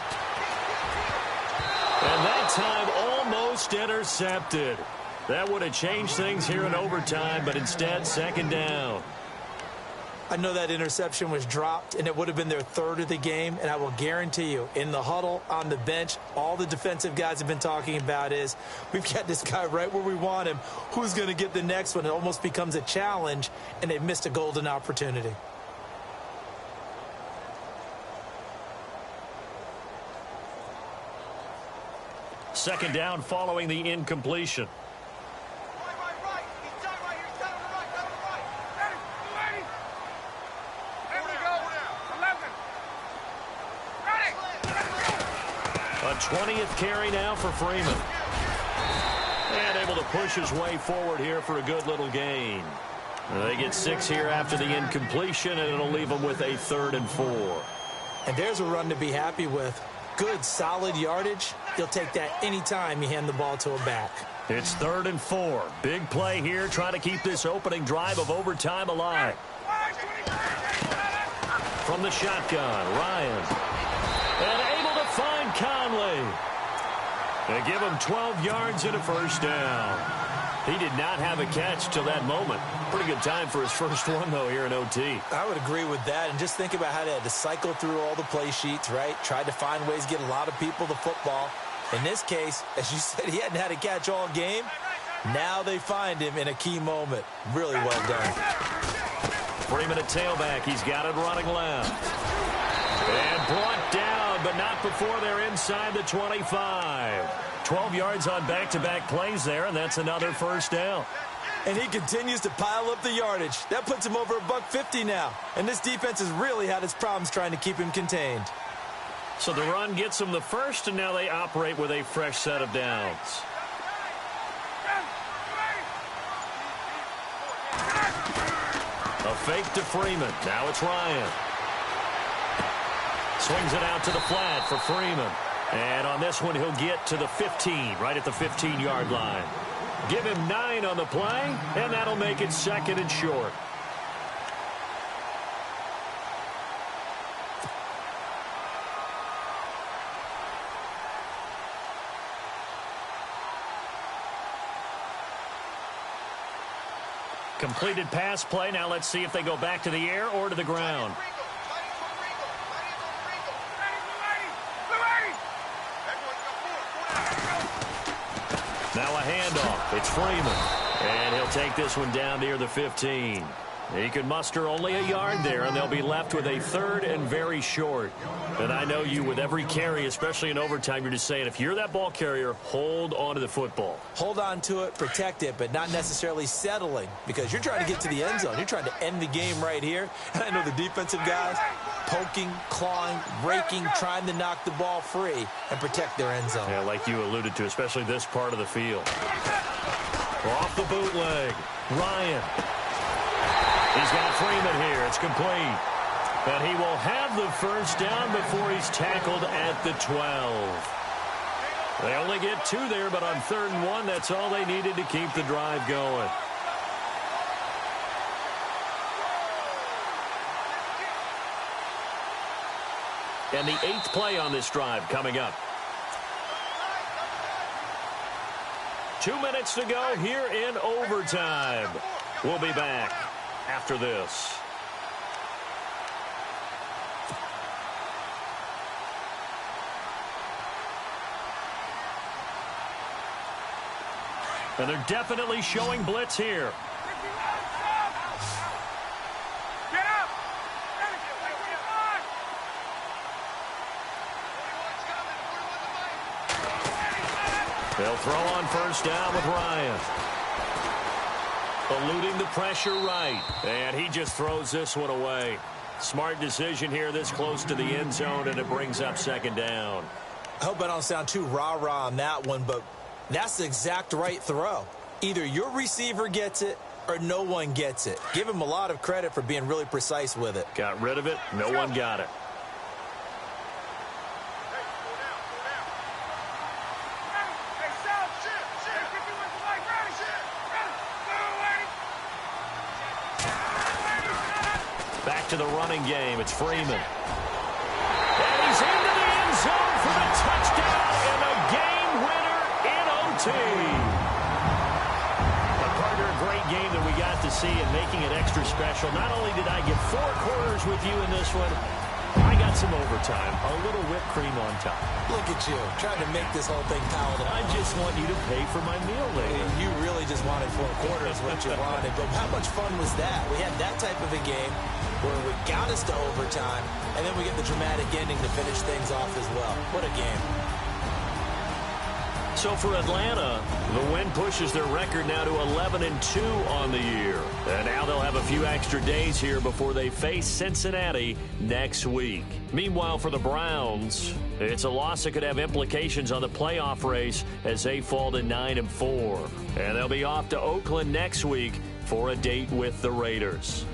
And that time almost intercepted. That would have changed things here in overtime, but instead, second down. I know that interception was dropped, and it would have been their third of the game, and I will guarantee you, in the huddle, on the bench, all the defensive guys have been talking about is, we've got this guy right where we want him. Who's going to get the next one? It almost becomes a challenge, and they've missed a golden opportunity. Second down following the incompletion. Right. He's down right here. He's down on the right. Down on the right. Ready. There we go. 11. Ready. A 20th carry now for Freeman. And able to push his way forward here for a good little gain. They get 6 here after the incompletion, and it'll leave them with a 3rd and 4. And there's a run to be happy with. Good, solid yardage. He'll take that anytime you hand the ball to a back. It's 3rd and 4. Big play here, trying to keep this opening drive of overtime alive. From the shotgun, Ryan. And able to find Conley. They give him 12 yards and a first down. He did not have a catch till that moment. Pretty good time for his first one, though, here in OT. I would agree with that. And just think about how they had to cycle through all the play sheets, right? Tried to find ways to get a lot of people the football. In this case, as you said, he hadn't had a catch all game. Now they find him in a key moment. Really well done. Freeman at tailback. He's got it running left. And brought down, but not before they're inside the 25. 12 yards on back-to-back plays there, and that's another first down. And he continues to pile up the yardage. That puts him over $150 now. And this defense has really had its problems trying to keep him contained. So the run gets him the first, and now they operate with a fresh set of downs. A fake to Freeman. Now it's Ryan. Swings it out to the flat for Freeman. And on this one, he'll get to the 15, right at the 15-yard line. Give him 9 on the play, and that'll make it 2nd and short. Completed pass play. Now let's see if they go back to the air or to the ground. Now a handoff. It's Freeman. And he'll take this one down near the 15. He can muster only a yard there, and they'll be left with a 3rd and very short. And I know you, with every carry, especially in overtime, you're just saying, if you're that ball carrier, hold on to the football. Hold on to it, protect it, but not necessarily settling, because you're trying to get to the end zone. You're trying to end the game right here. And I know the defensive guys poking, clawing, raking, trying to knock the ball free and protect their end zone. Yeah, like you alluded to, especially this part of the field. Off the bootleg, Ryan. He's got Freeman here. It's complete. And he will have the first down before he's tackled at the 12. They only get 2 there, but on 3rd and 1, that's all they needed to keep the drive going. And the 8th play on this drive coming up. 2 minutes to go here in overtime. We'll be back after this. And they're definitely showing blitz here. They'll throw on first down with Ryan. Eluding the pressure right. And he just throws this one away. Smart decision here this close to the end zone, and it brings up second down. I hope I don't sound too rah-rah on that one, but that's the exact right throw. Either your receiver gets it or no one gets it. Give him a lot of credit for being really precise with it. Got rid of it. No one got it. Back to the running game. It's Freeman. And he's into the end zone for the touchdown and a game winner in OT. Carter, a great game that we got to see and making it extra special. Not only did I get 4 quarters with you in this one, I got some overtime. A little whipped cream on top. Look at you, trying to make this whole thing palatable. I just want you to pay for my meal later. You really just wanted 4 quarters, what you wanted. But how much fun was that? We had that type of a game where we got us to overtime, and then we get the dramatic ending to finish things off as well. What a game. So for Atlanta, the win pushes their record now to 11-2 on the year. And now they'll have a few extra days here before they face Cincinnati next week. Meanwhile, for the Browns, it's a loss that could have implications on the playoff race as they fall to 9-4. And they'll be off to Oakland next week for a date with the Raiders.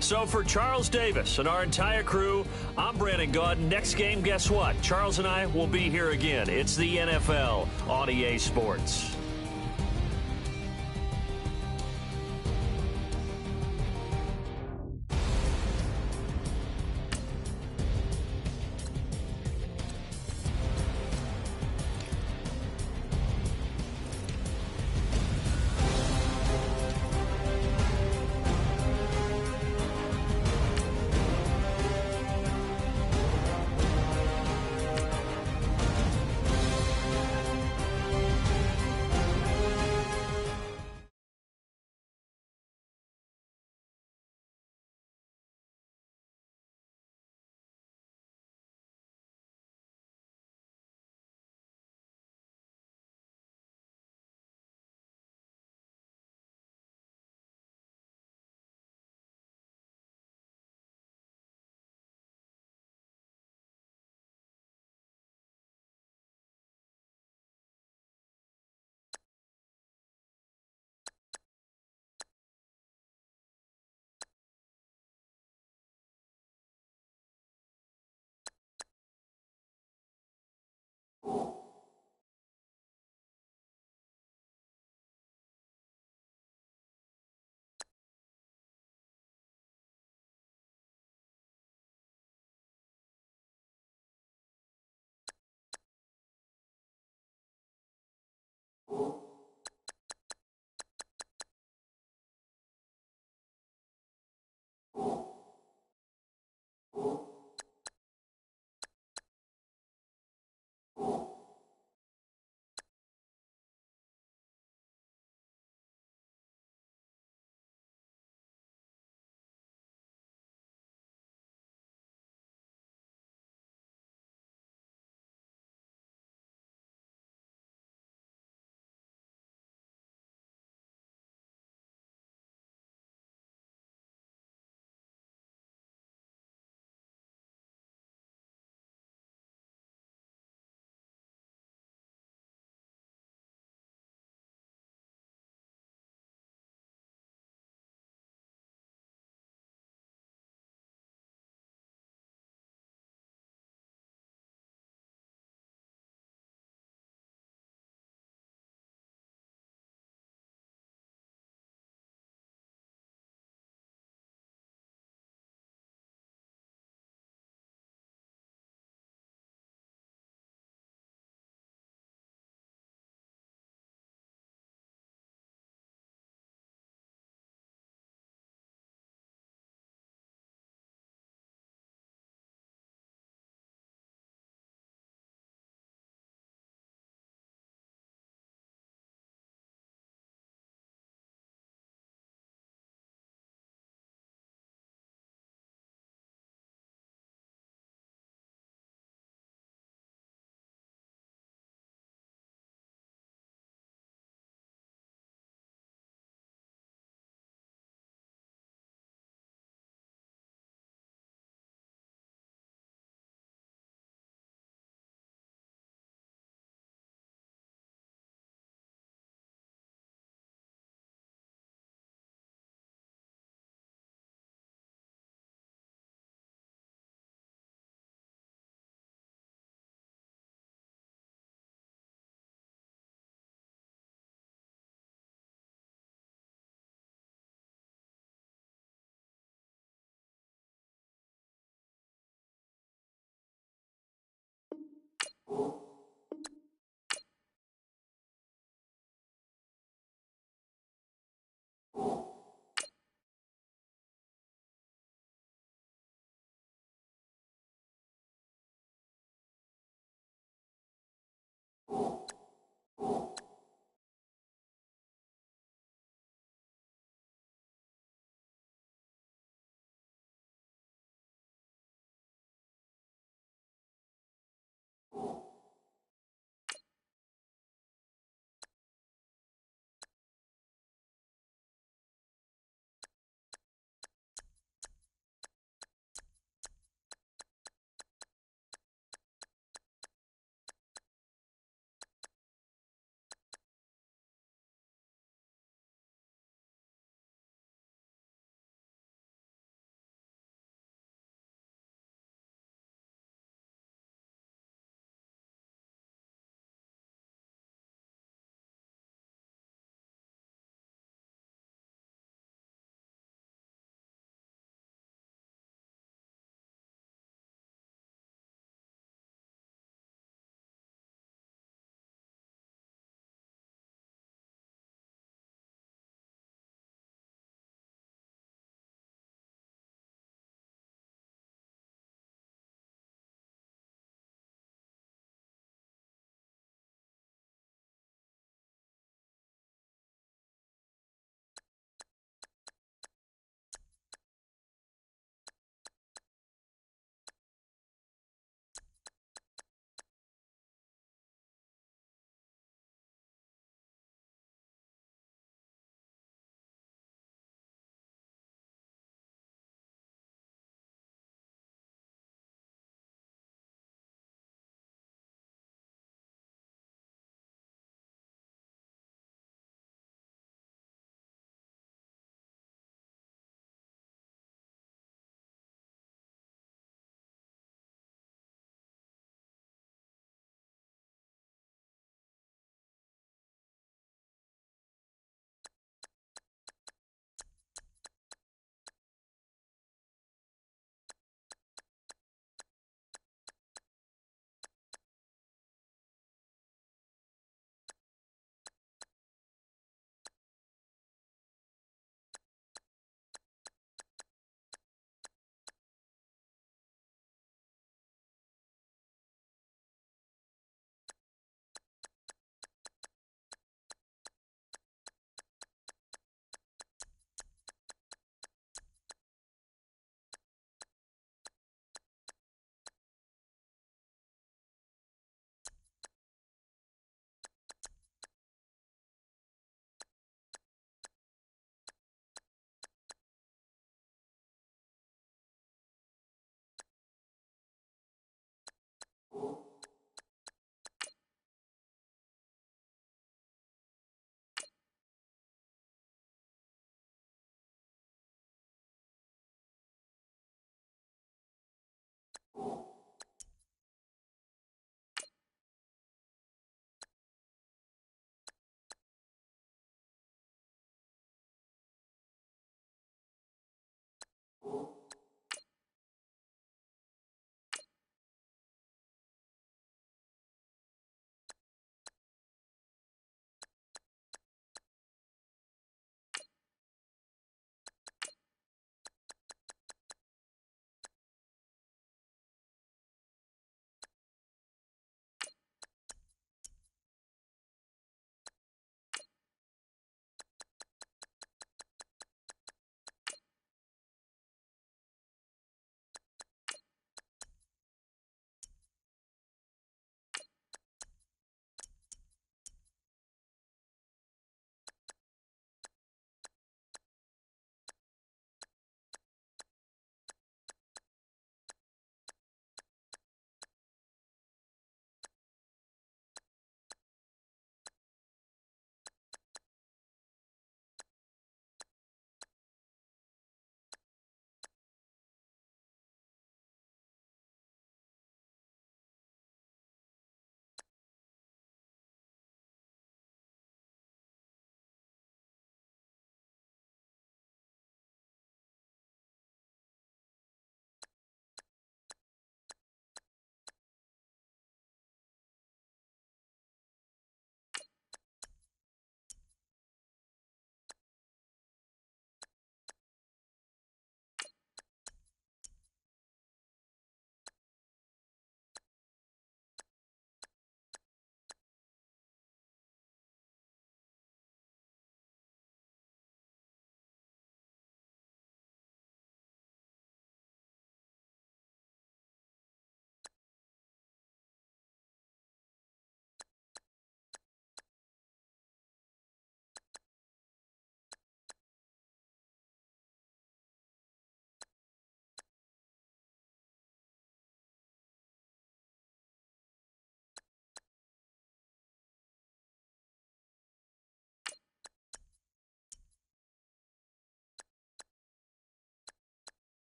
So for Charles Davis and our entire crew, I'm Brandon Gaudin. Next game, guess what? Charles and I will be here again. It's the NFL on EA Sports. Go!